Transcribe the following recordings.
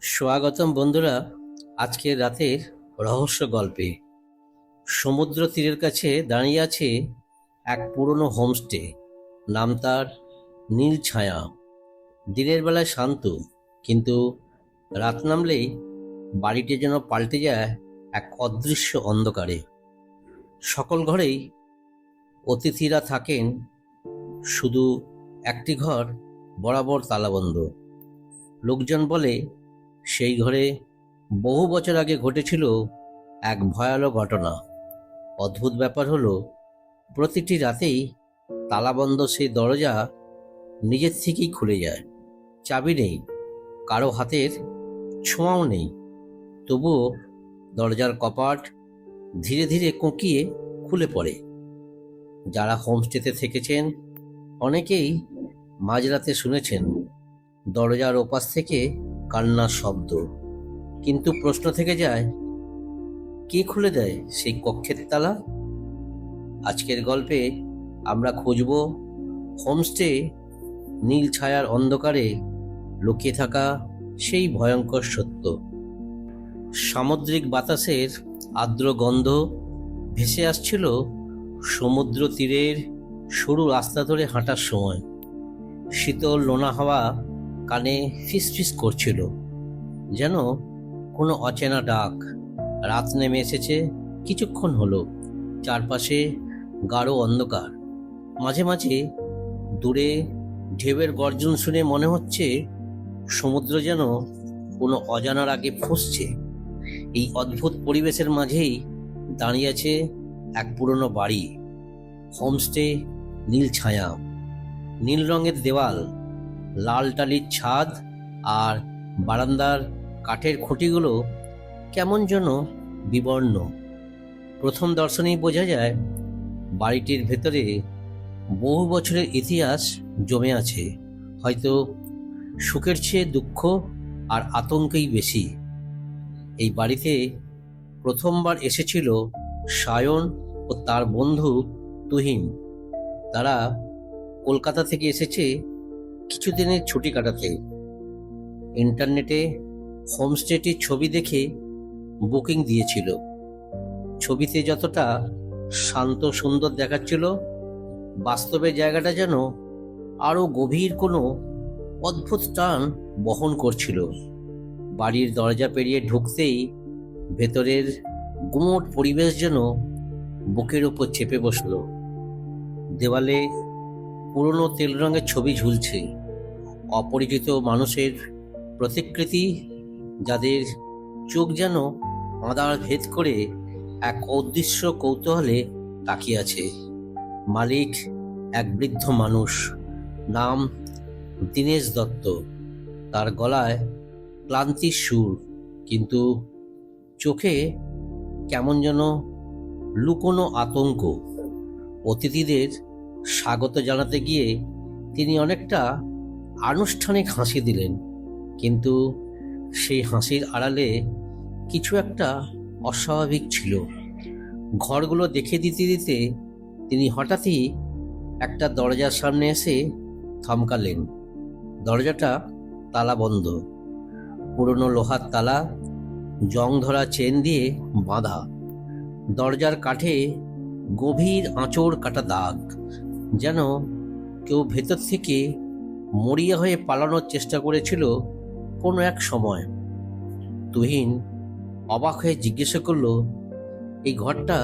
স্বাগতম বন্ধুরা, আজকের রাতের রহস্য গল্পে। সমুদ্র তীরের কাছে দাঁড়িয়ে আছে এক পুরনো হোমস্টে। নাম তার নীল ছায়া। দিনের বেলায় শান্ত, কিন্তু রাত নামলেই বাড়িটি যেন পাল্টে যায় এক অদৃশ্য অন্ধকারে। সকল ঘরেই অতিথিরা থাকেন, শুধু একটি ঘর বরাবর তালাবন্ধ। লোকজন বলে সেই ঘরে বহু বছর আগে ঘটেছিল এক ভয়ানক ঘটনা। অদ্ভুত ব্যাপার হলো, প্রতিটি রাতেই তালাবন্ধ সেই দরজা নিজের থেকেই খুলে যায়। চাবি নেই, কারো হাতের ছোঁয়াও নেই, তবুও দরজার কপাট ধীরে ধীরে কোঁকিয়ে খুলে পড়ে। যারা হোমস্টেতে থেকেছেন অনেকেই মাঝরাতে শুনেছেন দরজার ওপাশ থেকে কান্নার শব্দ। কিন্তু প্রশ্ন থেকে যায়, কে খুলে দেয় সেই কক্ষের তালা? আজকের গল্পে আমরা খুঁজব হোমস্টে নীল ছায়ার অন্ধকারে লুকিয়ে থাকা সেই ভয়ঙ্কর সত্য। সামুদ্রিক বাতাসের আর্দ্র গন্ধ ভেসে আসছিল সমুদ্র তীরের সরু রাস্তা ধরে হাঁটার সময়। শীতল নোনা হাওয়া কানে ফিসফিস করছিল, যেন কোনো অচেনা ডাক। রাত নেমে এসেছে, কিছুক্ষণ হলো। চারপাশে গাঢ় অন্ধকার। মাঝে মাঝে দূরে ঢেউয়ের গর্জন শুনে মনে হচ্ছে সমুদ্র যেন কোনো অজানার আগে ফুঁসছে। এই অদ্ভুত পরিবেশের মাঝেই দাঁড়িয়ে আছে এক পুরনো বাড়ি, হোমস্টে নীল ছায়া। নীল রঙের দেওয়াল, লাল টালির ছাদ, আর বারান্দার কাঠের খুঁটিগুলো কেমন যেন বিবর্ণ। প্রথম দর্শনেই বোঝা যায় বাড়িটির ভেতরে বহু বছরের ইতিহাস জমে আছে। হয়তো সুখের চেয়ে দুঃখ আর আতঙ্কেই বেশি। এই বাড়িতে প্রথমবার এসেছিল সায়ন ও তার বন্ধু তুহিন। তারা কলকাতা থেকে এসেছে কিছুদিনের ছুটি কাটাতে। ইন্টারনেটে হোমস্টেটির ছবি দেখে বুকিং দিয়েছিল। ছবিতে যতটা শান্ত সুন্দর দেখাচ্ছিল, বাস্তবে জায়গাটা যেন আরো গভীর কোনো অদ্ভুত টান বহন করছিল। বাড়ির দরজা পেরিয়ে ঢুকতেই ভেতরের গুমোট পরিবেশ যেন বুকের উপর চেপে বসলো। দেওয়ালে পুরনো তেল রঙের ছবি ঝুলছে, অপরিচিত মানুষের প্রতিকৃতি, যাদের চোখ যেন আঁধার ভেদ করে এক অদৃশ্য কৌতূহলে তাকিয়ে আছে। মালিক এক বৃদ্ধ মানুষ, নাম দীনেশ দত্ত। তার গলায় ক্লান্তির সুর, কিন্তু চোখে কেমন যেন লুকোনো আতঙ্ক। অতিথিদের স্বাগত জানাতে গিয়ে তিনি অনেকটা আনুষ্ঠানিক হাসি দিলেন, কিন্তু সেই হাসির আড়ালে কিছু একটা অস্বাভাবিক ছিল। ঘরগুলো দেখে দিতে দিতে তিনি হঠাৎই একটা দরজার সামনে এসে থমকালেন। দরজাটা তালা বন্ধ, পুরনো লোহার তালা, জং ধরা চেন দিয়ে বাঁধা। দরজার কাঠে গভীর আঁচড় কাটা দাগ, যেন কেউ ভেতর থেকে মরিয়া হয়ে পালানোর চেষ্টা করেছিল কোনো এক সময়। তুহিন অবাক হয়ে জিজ্ঞাসা করল, এই ঘরটা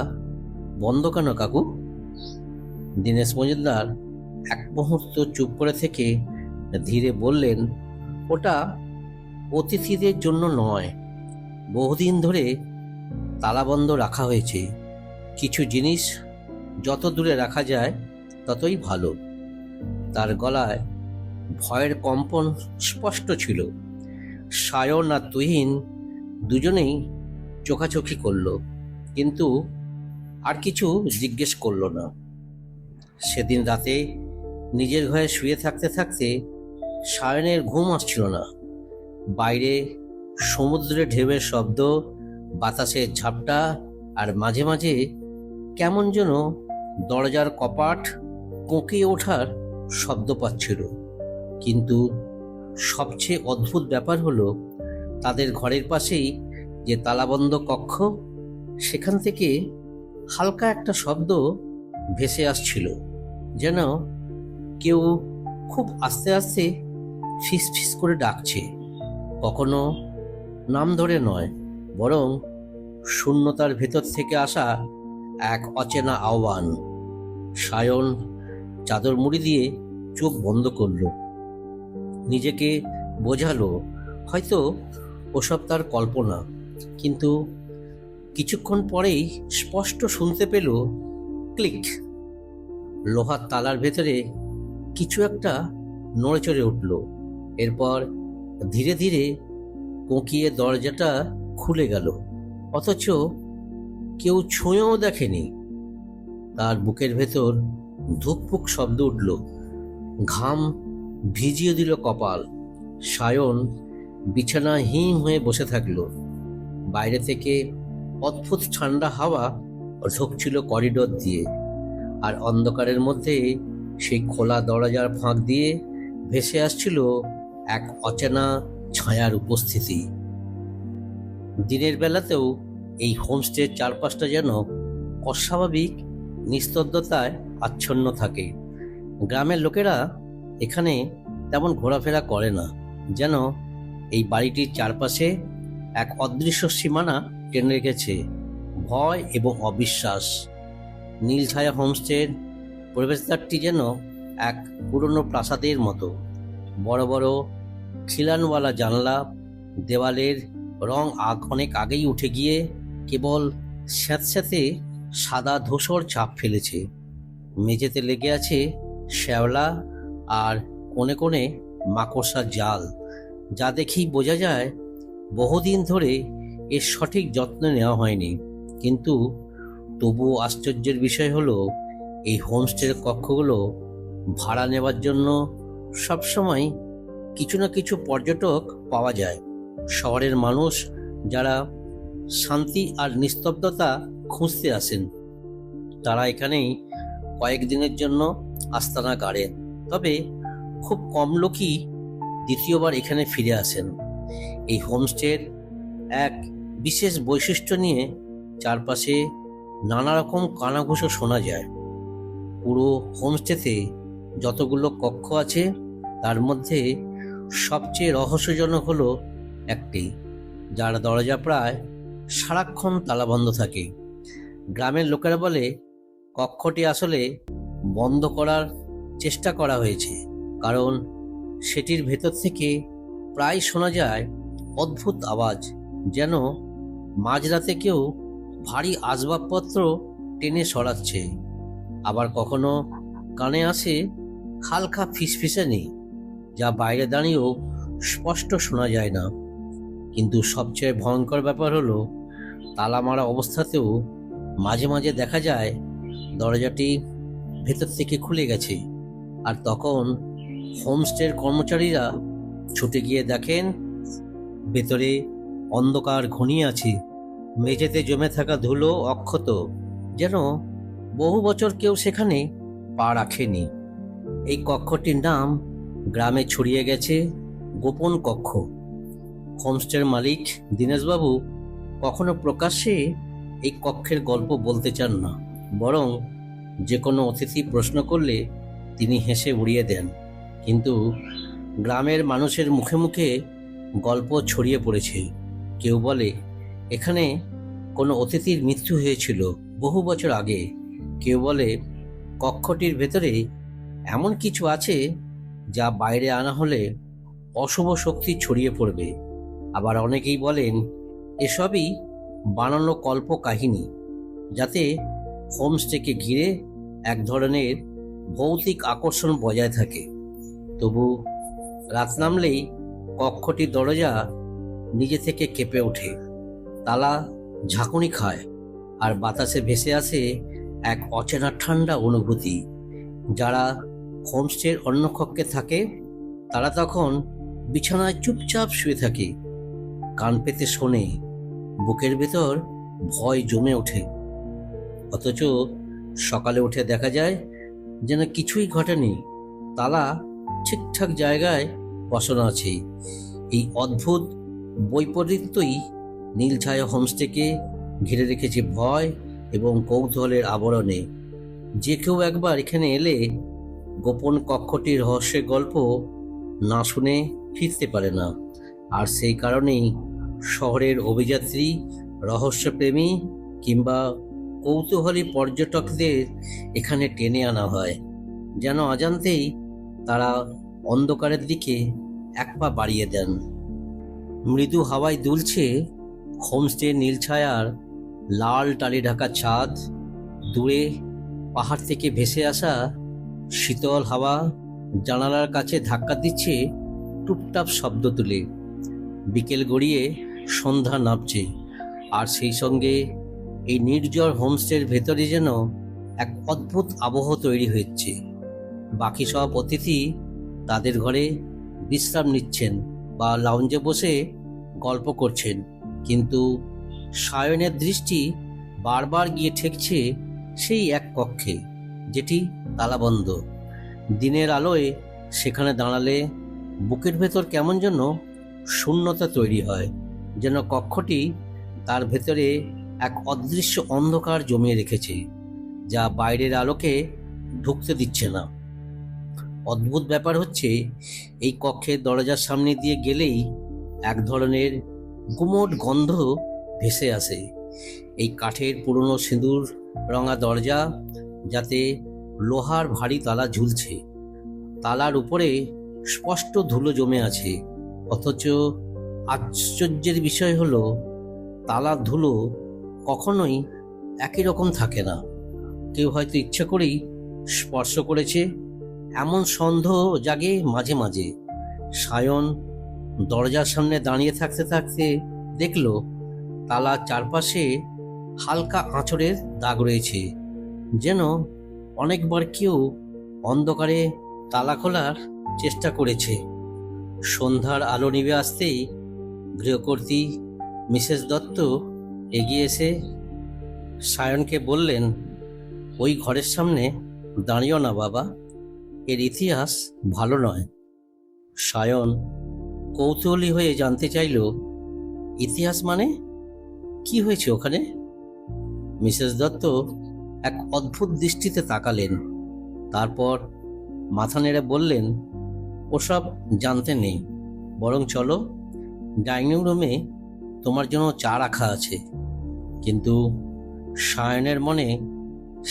বন্ধ কেন কাকু? দীনেশ মজুমদার এক মুহূর্ত চুপ করে থেকে ধীরে বললেন, ওটা অতিথিদের জন্য নয়, বহুদিন ধরে তালাবন্ধ রাখা হয়েছে। কিছু জিনিস যত দূরে রাখা যায় ততই ভালো। তার গলায় ভয়ের কম্পন স্পষ্ট ছিল। সায়ন আর তুহিন দুজনেই চোখাচোখি করল, কিন্তু আর কিছু জিজ্ঞেস করল না। সেদিন রাতে নিজের ঘরে শুয়ে থাকতে থাকতে সায়নের ঘুম আসছিল না। বাইরে সমুদ্রে ঢেউয়ের শব্দ, বাতাসের ঝাপটা, আর মাঝে মাঝে কেমন যেন দরজার কপাট কোঁকিয়ে ওঠার শব্দ পাচ্ছিল। কিন্তু সবচেয়ে অদ্ভুত ব্যাপার হলো, তাদের ঘরের পাশেই যে তালাবন্ধ কক্ষ, সেখান থেকে হালকা একটা শব্দ ভেসে আসছিল, যেন কেউ খুব আস্তে আস্তে ফিস ফিস করে ডাকছে। কখনো নাম ধরে নয়, বরং শূন্যতার ভেতর থেকে আসা এক অচেনা আহ্বান। সায়ন চাদর মুড়ি দিয়ে চোখ বন্ধ করল। নিজেকে বোঝালো হয়তো ওসব তার কল্পনা, কিন্তু কিছুক্ষণ পরেই স্পষ্ট শুনতে পেল ক্লিক। লোহার তালার ভেতরে কিছু একটা নড়ে চড়ে উঠল। এরপর ধীরে ধীরে কোঁকিয়ে দরজাটা খুলে গেল, অথচ কেউ ছুঁয়েও দেখেনি। তার বুকের ভেতর ধুকপুক শব্দ উঠল, ঘাম ভিজিয়ে দিল কপাল। সায়ন বিছানায় হিম হয়ে বসে থাকলো। বাইরে থেকে অদ্ভুত ঠান্ডা হাওয়া ঢুকছিল করিডোর দিয়ে, আর অন্ধকারের মধ্যে সেই খোলা দরজার ফাঁক দিয়ে ভেসে আসছিল এক অচেনা ছায়ার উপস্থিতি। দিনের বেলাতেও এই হোমস্টের চারপাশটা যেন অস্বাভাবিক নিস্তব্ধতায় আচ্ছন্ন থাকে। গ্রামের লোকেরা এখানে তেমন ঘোরাফেরা করে না, যেন এই বাড়িটির চারপাশে এক অদৃশ্য সীমানা টেনে রেখেছে ভয় এবং অবিশ্বাস। নীলছায়া হোমস্টের প্রবেশদ্বারটি যেন এক পুরনো প্রাসাদের মতো। বড় বড় খিলানওয়ালা জানলা, দেওয়ালের রং অনেক আগেই উঠে গিয়ে কেবল স্যাঁতস্যাঁতে সাদা ধূসর ছাপ ফেলেছে। মেঝেতে লেগে আছে শ্যাওলা আর কোণে কোণে মাকড়সার জাল, যা দেখেই বোঝা যায় বহুদিন ধরে এর সঠিক যত্ন নেওয়া হয়নি। কিন্তু তবুও আশ্চর্যের বিষয় হলো, এই হোমস্টের কক্ষগুলো ভাড়া নেওয়ার জন্য সবসময় কিছু না কিছু পর্যটক পাওয়া যায়। শহরের মানুষ যারা শান্তি আর নিস্তব্ধতা খুঁজতে আসেন, তারা এখানেই কয়েকদিনের জন্য আস্তানা গাড়েন। তবে খুব কম লোকই দ্বিতীয়বার এখানে ফিরে আসেন। এই হোমস্টের এক বিশেষ বৈশিষ্ট্য নিয়ে চারপাশে নানা রকম কানাঘুষো শোনা যায়। পুরো হোমস্টেতে যতগুলো কক্ষ আছে, তার মধ্যে সবচেয়ে রহস্যজনক হলো একটি, যার দরজা প্রায় সারাক্ষণ তালাবন্ধ থাকে। গ্রামের লোকেরা বলে কক্ষটি আসলে বন্ধ করার চেষ্টা করা হয়েছে, কারণ সেটির ভেতর থেকে প্রায় শোনা যায় অদ্ভুত আওয়াজ, যেন মাঝরাতে কেউ ভারী আসবাবপত্র টেনে সরাচ্ছে। আবার কখনো কানে আসে হালকা ফিসফিসানি, যা বাইরে দাঁড়িয়েও স্পষ্ট শোনা যায় না। কিন্তু সবচেয়ে ভয়ঙ্কর ব্যাপার হলো, তালা মারা অবস্থাতেও মাঝে মাঝে দেখা যায় দরজাটি ভেতর থেকে খুলে গেছে। আর তখন হোমস্টের কর্মচারীরা ছুটে গিয়ে দেখেন ভেতরে অন্ধকার ঘনিয়ে আছে। মেঝেতে জমে থাকা ধুলো অক্ষত, যেন বহু বছর কেউ সেখানে পা রাখেনি। এই কক্ষটির নাম গ্রামে ছড়িয়ে গেছে গোপন কক্ষ। হোমস্টের মালিক দীনেশবাবু কখনো প্রকাশ্যে এই কক্ষের গল্প বলতে চান না, বরং যে কোনো অতিথি প্রশ্ন করলে তিনি হেসে উড়িয়ে দেন। কিন্তু গ্রামের মানুষের মুখে মুখে গল্প ছড়িয়ে পড়েছে। কেউ বলে এখানে কোনো অতিথির মৃত্যু হয়েছিল বহু বছর আগে। কেউ বলে কক্ষটির ভেতরে এমন কিছু আছে যা বাইরে আনা হলে অশুভ শক্তি ছড়িয়ে পড়বে। আবার অনেকেই বলেন এসবই বানানো কল্প কাহিনী, যাতে হোমস্টেকে ঘিরে এক ধরনের ভৌতিক আকর্ষণ বজায় থাকে। তবু রাত নামলেই কক্ষটির দরজা নিজে থেকে কেঁপে ওঠে, তালা ঝাঁকুনি খায়, আর বাতাসে ভেসে আসে এক অচেনা ঠান্ডা অনুভূতি। যারা হোমস্টের অন্য কক্ষে থাকে তারা তখন বিছানায় চুপচাপ শুয়ে থাকে, কান পেতে শোনে। বুকের ভেতর ভয় জমে ওঠে, অথচ সকালে উঠে দেখা যায় যেন কিছুই ঘটেনি। তালা ঠিকঠাক জায়গায় বসানো আছে। এই অদ্ভুত বৈপরীত্যই নীলছায়া হোমস্টেকে ঘিরে রেখেছে ভয় এবং কৌতূহলের আবরণে। যে কেউ একবার এখানে এলে গোপন কক্ষটির রহস্যের গল্প না শুনে ফিরতে পারে না। আর সেই কারণেই শহরের অভিযাত্রী, রহস্যপ্রেমী কিংবা কৌতূহলী পর্যটকদের এখানে টেনে আনা হয়, যেন অজান্তেই তারা অন্ধকারের দিকে এক পা বাড়িয়ে দেন। মৃদু হাওয়ায় দুলছে হোমস্টের নীলছায়ার লাল টালি ঢাকা ছাদ। দূরে পাহাড় থেকে ভেসে আসা শীতল হাওয়া জানালার কাছে ধাক্কা দিচ্ছে টুপটাপ শব্দ তুলে। বিকেল গড়িয়ে সন্ধ্যা নামছে, আর সেই সঙ্গে এই নির্জন হোমস্টের ভেতরে যেন এক অদ্ভুত আবহ তৈরি হচ্ছে। বাকি সব অতিথি তাদের ঘরে বিশ্রাম নিচ্ছেন বা লাউঞ্জে বসে গল্প করছেন, কিন্তু সায়নের দৃষ্টি বারবার গিয়ে ঠেকছে সেই এক কক্ষে, যেটি তালাবন্ধ। দিনের আলোয় সেখানে দাঁড়ালে বুকের ভেতর কেমন যেন শূন্যতা তৈরি হয়, যেন কক্ষটি তার ভেতরে এক অদৃশ্য অন্ধকার জমিয়ে রেখেছে, যা বাইরের আলোকে ঢুকতে দিচ্ছে না। অদ্ভুত ব্যাপার হচ্ছে, এই কক্ষের দরজার সামনে দিয়ে গেলেই এক ধরনের গুমোট গন্ধ ভেসে আসে। এই কাঠের পুরনো সিঁদুর রঙা দরজা, যাতে লোহার ভারী তালা ঝুলছে। তালার উপরে স্পষ্ট ধুলো জমে আছে, অথচ আশ্চর্যের বিষয় হলো তালার ধুলো কখনোই একই রকম থাকে না। কেউ হয়তো ইচ্ছা করেই স্পর্শ করেছে, এমন সন্দেহ জাগে মাঝে মাঝে। সায়ন দরজার সামনে দাঁড়িয়ে থাকতে থাকতে দেখল তালার চারপাশে হালকা আঁচড়ের দাগ রয়েছে, যেন অনেকবার কেউ অন্ধকারে তালা খোলার চেষ্টা করেছে। সন্ধ্যার আলো নিভে আসতেই গৃহকর্ত্রী মিসেস দত্ত এগিয়ে এসে সায়নকে বললেন, ওই ঘরের সামনে দাঁড়িও না বাবা, এর ইতিহাস ভালো নয়। সায়ন কৌতূহলী হয়ে জানতে চাইল, ইতিহাস মানে কি হয়েছে ওখানে? মিসেস দত্ত এক অদ্ভুত দৃষ্টিতে তাকালেন, তারপর মাথা নেড়ে বললেন, ওসব জানতে নেই, বরং চলো, ডাইনিং রুমে তোমার জন্য চা রাখা আছে। কিন্তু সায়নের মনে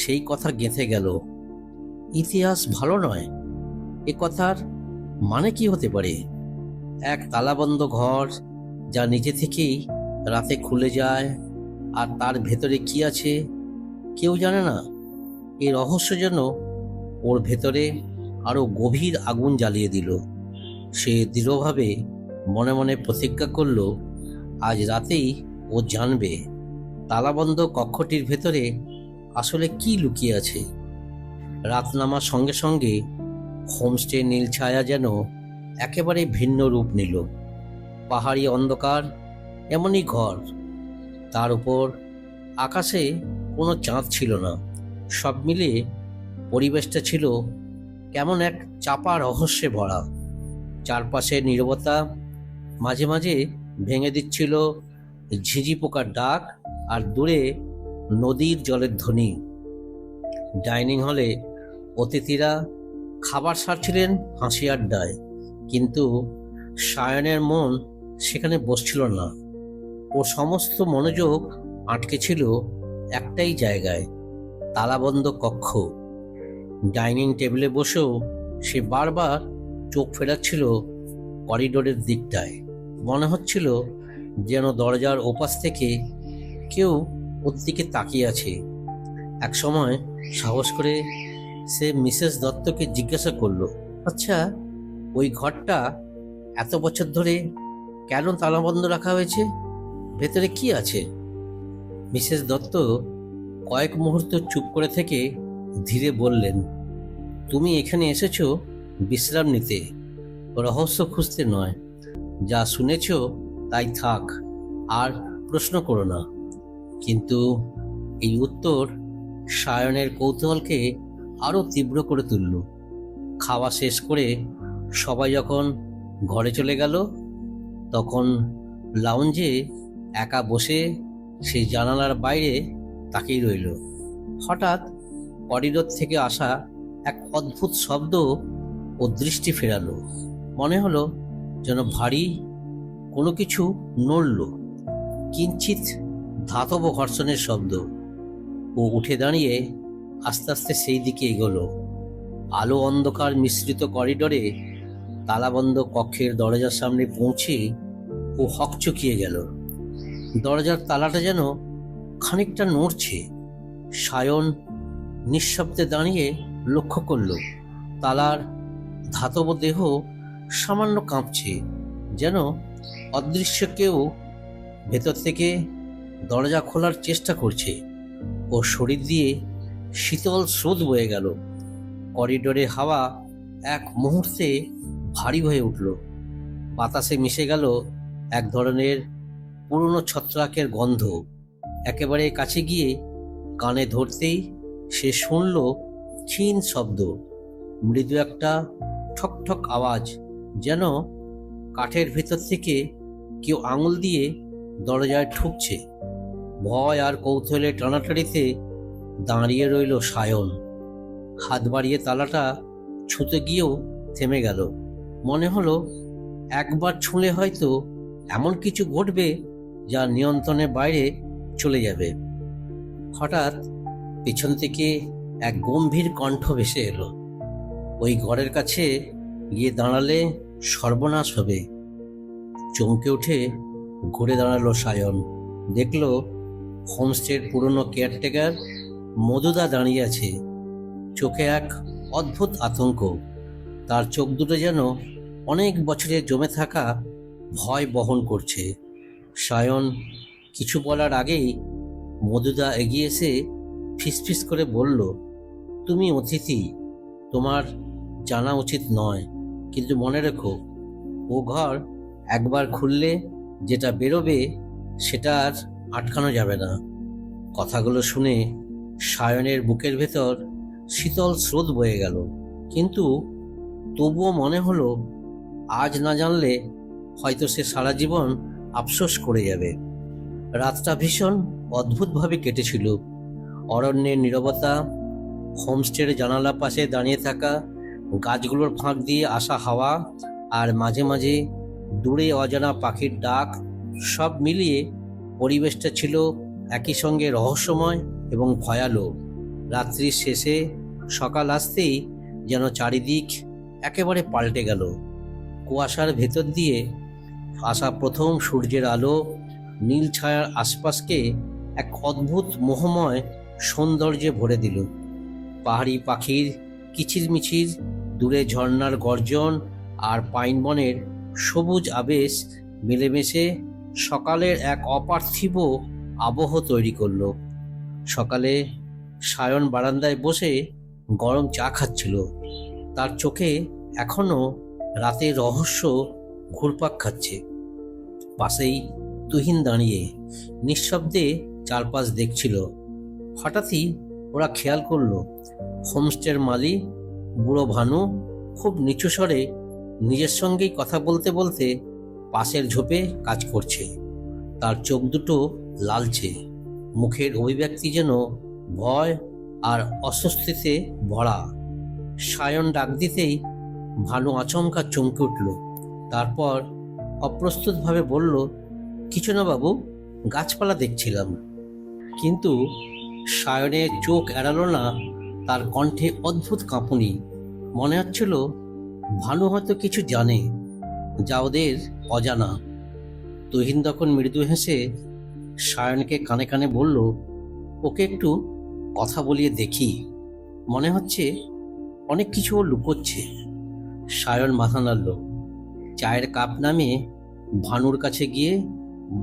সেই কথা গেঁথে গেল। ইতিহাস ভালো নয়, এ কথার মানে কি হতে পারে? এক তালাবন্ধ ঘর, যা নিজে থেকেই রাতে খুলে যায়, আর তার ভেতরে কি আছে কেউ জানে না। এই রহস্য যেন ওর ভেতরে আরো গভীর আগুন জ্বালিয়ে দিল। সে দৃঢ়ভাবে মনে মনে প্রতিজ্ঞা করল, আজ রাতেই ও জানবে তালাবন্ধ কক্ষটির ভেতরে আসলে কি লুকিয়ে আছে। রাত নামার সঙ্গে সঙ্গে হোমস্টে নীলছায়া যেন একেবারে ভিন্ন রূপ নিল। পাহাড়ি অন্ধকার, এমনই ঘর, তার উপর আকাশে কোনো চাঁদ ছিল না। সব মিলিয়ে পরিবেশটা ছিল কেমন এক চাপা রহস্যে ভরা। চারপাশে নীরবতা মাঝে মাঝে ভেঙে দিচ্ছিল ঝিঁঝি পোকার ডাক, আর দূরে নদীর জলের ধ্বনি। ডাইনিং হলে অতিথিরা খাবার সারছিলেন হাসি আড্ডায়, কিন্তু সায়নের মন সেখানে বসছিল না। ওর সমস্ত মনোযোগ আটকে ছিল একটাই জায়গায়, তালাবন্ধ কক্ষ। ডাইনিং টেবিলে বসেও সে বারবার চোখ ফেরাচ্ছিল করিডোরের দিকটায়। মনে হচ্ছিল যেন দরজার ওপাশ থেকে কেউ ওর দিকে তাকিয়ে আছে। একসময় সাহস করে সে মিসেস দত্তকে জিজ্ঞাসা করল, আচ্ছা, ওই ঘরটা এত বছর ধরে কেন তালাবন্ধ রাখা হয়েছে? ভেতরে কি আছে? মিসেস দত্ত কয়েক মুহূর্ত চুপ করে থেকে ধীরে বললেন, তুমি এখানে এসেছো বিশ্রাম নিতে, রহস্য খুঁজতে নয়। যা শুনেছ তাই থাক, আর প্রশ্ন করো না। কিন্তু এই উত্তর সায়নের কৌতূহলকে আরো তীব্র করে তুলল। খাওয়া শেষ করে সবাই যখন ঘরে চলে গেল, তখন লাউঞ্জে একা বসে সেই জানালার বাইরে তাকিয়ে রইল। হঠাৎ করিডোর থেকে আসা এক অদ্ভুত শব্দ ও দৃষ্টি ফেরালো। মনে হলো যেন ভারী কোনো কিছু নড়ল, কিঞ্চিৎ ধাতব ঘর্ষণের শব্দ। ও উঠে দাঁড়িয়ে আস্তে আস্তে সেই দিকে এগোলো। আলো অন্ধকার মিশ্রিত করিডোরে তালাবন্ধ কক্ষের দরজার সামনে পৌঁছে ও হকচকিয়ে গেল। দরজার তালাটা যেন খানিকটা নড়ছে। সায়ন নিঃশব্দে দাঁড়িয়ে লক্ষ্য করল তালার ধাতব দেহ সামান্য কাঁপছে, যেন অদৃশ্য কেউ ভেতর থেকে দরজা খোলার চেষ্টা করছে। ও শরীর দিয়ে শীতল স্রোত বয়ে গেল। করিডোরে হাওয়া এক মুহূর্তে ভারী হয়ে উঠল। বাতাসে মিশে গেল এক ধরনের পুরনো ছত্রাকের গন্ধ। একেবারে কাছে গিয়ে কানে ধরতেই সে শুনল ক্ষীণ শব্দ, মৃদু একটা ঠক ঠক আওয়াজ, যেন কাঠের ভেতর থেকে কেউ আঙুল দিয়ে দরজায় ঠুকছে। ভয় আর কৌতূহলের টানাটানিতে দাঁড়িয়ে রইল সায়ন। হাত বাড়িয়ে তালাটা ছুঁতে গিয়েও থেমে গেল। মনে হলো একবার ছুঁলে হয়তো এমন কিছু ঘটবে যা নিয়ন্ত্রণের বাইরে চলে যাবে। হঠাৎ পেছন থেকে এক গম্ভীর কণ্ঠ ভেসে এলো, ওই ঘরের কাছে গিয়ে দাঁড়ালে সর্বনাশ হবে। চমকে উঠে ঘুরে দাঁড়ালো সায়ন। দেখল হোমস্টের পুরনো কেয়ারটেকার মধুদা দাঁড়িয়ে আছে, চোখে এক অদ্ভুত আতঙ্ক। তার চোখ দুটো যেন অনেক বছরে জমে থাকা ভয় বহন করছে। সায়ন কিছু বলার আগেই মধুদা এগিয়ে এসে ফিসফিস করে বলল, তুমি অতিথি, তোমার জানা উচিত নয়, কিন্তু মনে রেখো, ও ঘর একবার খুললে যেটা বেরোবে সেটা আর আটকানো যাবে না। কথাগুলো শুনে সায়নের বুকের ভেতর শীতল স্রোত বয়ে গেল, কিন্তু তবুও মনে হলো আজ না জানলে হয়তো সে সারা জীবন আফসোস করে যাবে। রাতটা ভীষণ অদ্ভুতভাবে কেটেছিল। অরণ্যের নীরবতা, হোমস্টের জানালা পাশে দাঁড়িয়ে থাকা গাছগুলোর ফাঁক দিয়ে আসা হাওয়া, আর মাঝে মাঝে দূরে অজানা পাখির ডাক, সব মিলিয়ে পরিবেশটা ছিল একই সঙ্গে রহস্যময় এবং ভয়ালো। রাত্রির শেষে সকাল আসতেই যেন চারিদিক একেবারে পাল্টে গেল। কুয়াশার ভেতর দিয়ে আসা প্রথম সূর্যের আলো নীল ছায়ার আশপাশকে এক অদ্ভুত মোহময় সৌন্দর্যে ভরে দিল। পাহাড়ি পাখির কিচিরমিচির, দূরে ঝর্ণার গর্জন আর পাইন বনের সবুজ আবেশ মিলেমিশে সকালের এক অপার্থিব আবহ তৈরি করল। সকালে সায়ন বারান্দায় বসে গরম চা খাচ্ছিল। তার চোখে এখনো রাতের রহস্য ঘুরপাক খাচ্ছে। পাশেই তুহিন দাঁড়িয়ে নিঃশব্দে চারপাশ দেখছিল। হঠাৎই ওরা খেয়াল করলো হোমস্টের মালিক বুড়ো ভানু খুব নিচু স্বরে নিজের সঙ্গেই কথা বলতে বলতে পাশের ঝোপে কাজ করছে। তার চোখ দুটো লালচে, মুখের অভিব্যক্তি যেন ভয় আর অস্বস্তিতে ভরা। সায়ন ডাক দিতেই ভানু আচমকা চমকে উঠল। তারপর অপ্রস্তুতভাবে বলল, কিছু না বাবু, গাছপালা দেখছিলাম। কিন্তু সায়নের চোখ এড়ালো না তার কণ্ঠে অদ্ভুত কাঁপুনি। মনে হচ্ছিল ভানু হয়তো কিছু জানে যা ওদের অজানা। তুহিন তখন মৃদু হেসে সায়নকে কানে কানে বলল, ওকে একটু কথা বলিয়ে দেখি, মনে হচ্ছে অনেক কিছু ও লুকোচ্ছে। সায়ন মাথা নাড়ল। চায়ের কাপ নামিয়ে ভানুর কাছে গিয়ে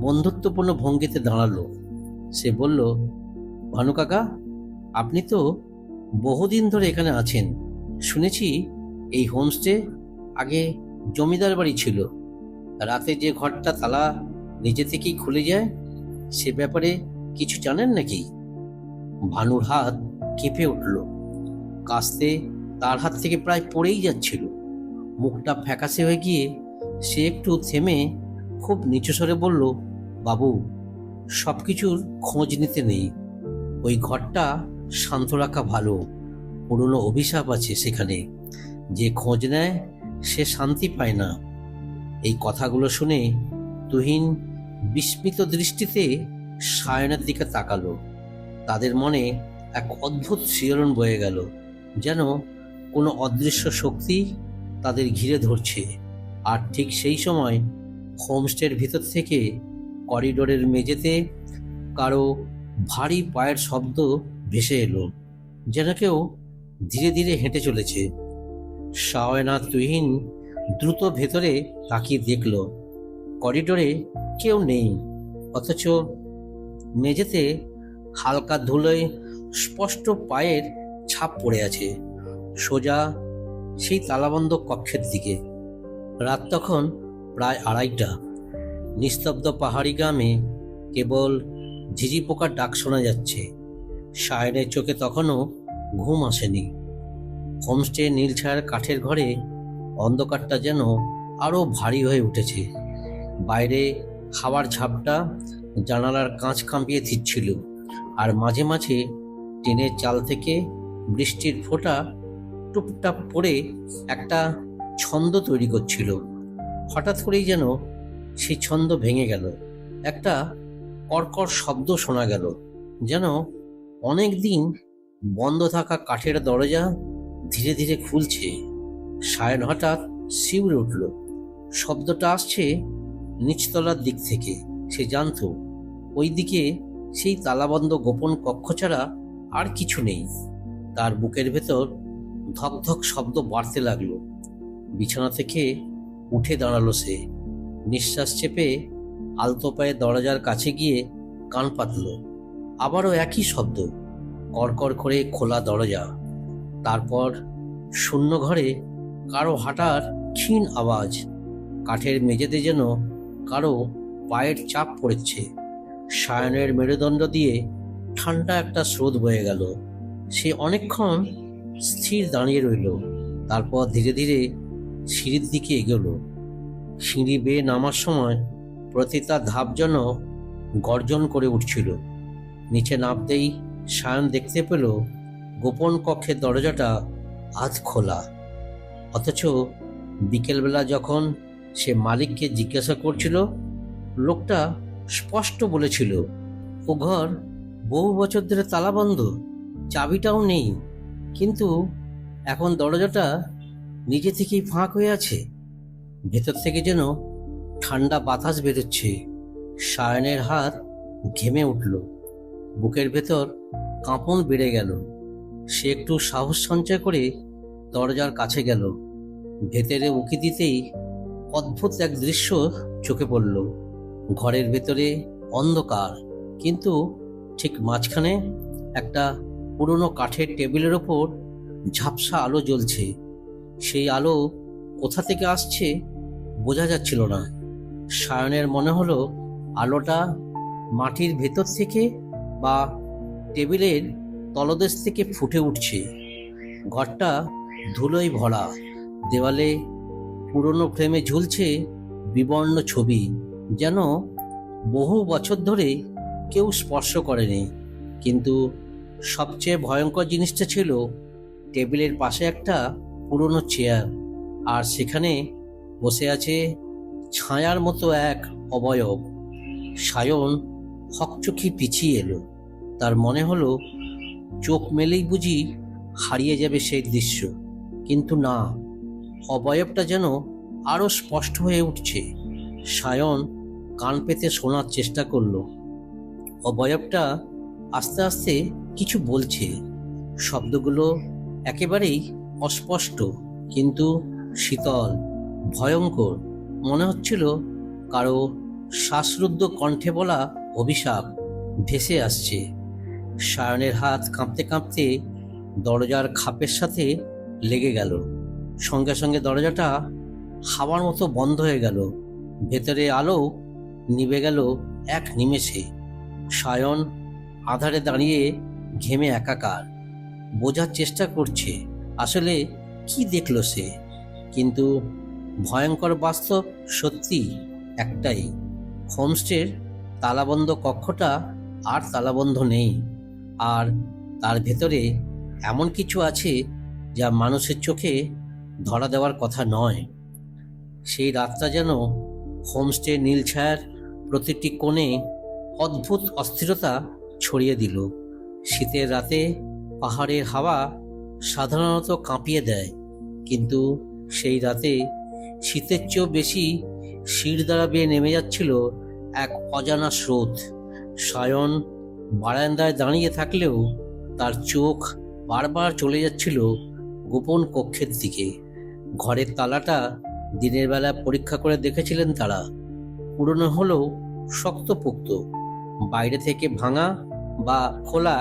বন্ধুত্বপূর্ণ ভঙ্গিতে দাঁড়ালো। সে বলল, ভানু কাকা, আপনি তো বহুদিন ধরে এখানে আছেন। শুনেছি এই হোমস্টে আগে জমিদার বাড়ি ছিল। রাতে যে ঘরটা তালা নিজে থেকেই খুলে যায়, সে ব্যাপারে কিছু জানেন নাকি? ভানুর হাত কেঁপে উঠল। কাস্তে তার হাত থেকে প্রায় পড়েই যাচ্ছিল। মুখটা ফ্যাকাশে হয়ে গিয়ে সে একটু থেমে খুব নিচু স্বরে বলল, বাবু, সব কিছুর খোঁজ নিতে নেই। ওই ঘরটা শান্ত রাখা ভালো। পুরনো অভিশাপ আছে সেখানে। যে খোঁজ নেয় সে শান্তি পায় না। এই কথাগুলো শুনে তুহিন বিস্মিত দৃষ্টিতে সায়নের দিকে তাকালো। তাদের মনে এক অদ্ভুত শিহরণ বয়ে গেল, যেন কোনো অদৃশ্য শক্তি তাদের ঘিরে ধরছে। আর ঠিক সেই সময় হোমস্টের ভিতর থেকে করিডোরের মেঝেতে কারো ভারী পায়ের শব্দ ভেসে এলো, যেন কেউ ধীরে ধীরে হেঁটে চলেছে। শাওন আর তুহিন দ্রুত ভেতরে তাকিয়ে দেখল, করিডোরে কেউ নেই, অথচ মেঝেতে হালকা ধুলোয় স্পষ্ট পায়ের ছাপ পড়ে আছে, সোজা সেই তালাবন্ধ কক্ষের দিকে। রাত তখন প্রায় 2:30। নিস্তব্ধ পাহাড়ি গ্রামে কেবল ঝিঝি পোকার ডাক শোনা যাচ্ছে। সায়নের চোখে তখনও ঘুম আসেনি। হোমস্টে নীলছায়ার কাঠের ঘরে অন্ধকারটা যেন আরো ভারী হয়ে উঠেছে। বাইরে হাওয়ার ঝাপটা জানালার কাঁচ কাঁপিয়ে দিচ্ছিল, আর মাঝে মাঝে টিনের চাল থেকে বৃষ্টির ফোঁটা টুপটাপ পড়ে একটা ছন্দ তৈরি করছিল। হঠাৎ করেই যেন সেই ছন্দ ভেঙে গেল। একটা কর্কর শব্দ শোনা গেল, যেন অনেক দিন বন্ধ থাকা কাঠের দরজা ধীরে ধীরে খুলছে। সায়ন হঠাৎ শিউরে উঠল। শব্দটা আসছে নিচতলার দিক থেকে। সে জানত ওই দিকে সেই তালাবন্ধ গোপন কক্ষ ছাড়া আর কিছু নেই। তার বুকের ভেতর ধকধক শব্দ বাড়তে লাগলো। বিছানা থেকে উঠে দাঁড়ালো সে। নিঃশ্বাস চেপে আলতো পায়ে দরজার কাছে গিয়ে কান পাতল। আবারও একই শব্দ, কড়কড় করে খোলা দরজা। তারপর শূন্য ঘরে কারো হাঁটার ক্ষীণ আওয়াজ। কাঠের মেঝেতে যেন কারো পায়ের চাপ পড়েছে। সায়নের মেরুদণ্ড দিয়ে ঠান্ডা একটা স্রোত বয়ে গেল। সে অনেকক্ষণ স্থির দাঁড়িয়ে রইল, তারপর ধীরে ধীরে সিঁড়ির দিকে এগোলো। সিঁড়ি বেয়ে নামার সময় প্রতিটা ধাপ যেন গর্জন করে উঠছিল। নিচে নামতেই সায়ন দেখতে পেল গোপন কক্ষের দরজাটা আধ খোলা। অথচ বিকেলবেলা যখন সে মালিককে জিজ্ঞাসা করছিল, লোকটা স্পষ্ট বলেছিল ও ঘর বহু বছর ধরে তালাবন্ধ, চাবিটাও নেই। কিন্তু এখন দরজাটা নিজে থেকেই ফাঁক হয়ে আছে। ভেতর থেকে যেন ঠান্ডা বাতাস বেরোচ্ছে। সায়নের হাত ঘেমে উঠল, বুকের ভেতর কাঁপন বেড়ে গেল। সে একটু সাহস সঞ্চয় করে দরজার কাছে গেল। ভেতরে উঁকি দিতেই অদ্ভুত এক দৃশ্য চোখে পড়ল। ঘরের ভেতরে অন্ধকার, কিন্তু ঠিক মাঝখানে একটা পুরনো কাঠের টেবিলের ওপর ঝাপসা আলো জ্বলছে। সেই আলো কোথা থেকে আসছে বোঝা যাচ্ছিল না। সায়নের মনে হলো আলোটা মাটির ভেতর থেকে বা টেবিলের তলদেশ থেকে ফুটে উঠছে। ঘরটা ধুলোয় ভরা। দেওয়ালে পুরনো ফ্রেমে ঝুলছে বিবর্ণ ছবি, যেন বহু বছর ধরে কেউ স্পর্শ করেনি। কিন্তু সবচেয়ে ভয়ঙ্কর জিনিসটা ছিল টেবিলের পাশে একটা পুরনো চেয়ার, আর সেখানে বসে আছে ছায়ার মতো এক অবয়ব। সায়ন হকচকি পিছিয়ে এলো। তার মনে হলো চোখ মেলেই বুঝি হারিয়ে যাবে সেই দৃশ্য, কিন্তু না, অবয়বটা যেন আরো স্পষ্ট হয়ে উঠছে। সায়ন কান পেতে শোনার চেষ্টা করলো। অবয়বটা আস্তে আস্তে কিছু বলছে। শব্দগুলো একেবারেই অস্পষ্ট, কিন্তু শীতল, ভয়ঙ্কর। মনে হচ্ছিল কারো শ্বাসরুদ্ধ কণ্ঠে বলা অভিশাপ ভেসে আসছে। সায়নের হাত কাঁপতে কাঁপতে দরজার খাপের সাথে লেগে গেল। সঙ্গে সঙ্গে দরজাটা হাওয়ার মতো বন্ধ হয়ে গেল। ভেতরে আলো নিভে গেল এক নিমেষে। সায়ন আধারে দাঁড়িয়ে ঘেমে একাকার। বোঝার চেষ্টা করছে আসলে কি দেখল সে, কিন্তু ভয়ঙ্কর বাস্তব সত্যি একটাই, হোমস্টের তালাবন্ধ কক্ষটা আর তালাবন্ধ নেই, আর তার ভেতরে এমন কিছু আছে যা মানুষের চোখে ধরা দেওয়ার কথা নয়। সেই রাতটা যেন হোমস্টে নীলছায়ার প্রতিটি কোণে অদ্ভুত অস্থিরতা ছড়িয়ে দিল। শীতের রাতে পাহাড়ের হাওয়া সাধারণত কাঁপিয়ে দেয়, কিন্তু সেই রাতে শীতের চেয়েও বেশি শির দ্বারা বেয়ে নেমে যাচ্ছিল এক অজানা স্রোত। সায়ন বারান্দায় দাঁড়িয়ে থাকলেও তার চোখ বারবার চলে যাচ্ছিল গোপন কক্ষের দিকে। ঘরের তালাটা দিনের বেলা পরীক্ষা করে দেখেছিলেন তারা, পুরনো হলেও শক্তপোক্ত, বাইরে থেকে ভাঙা বা খোলা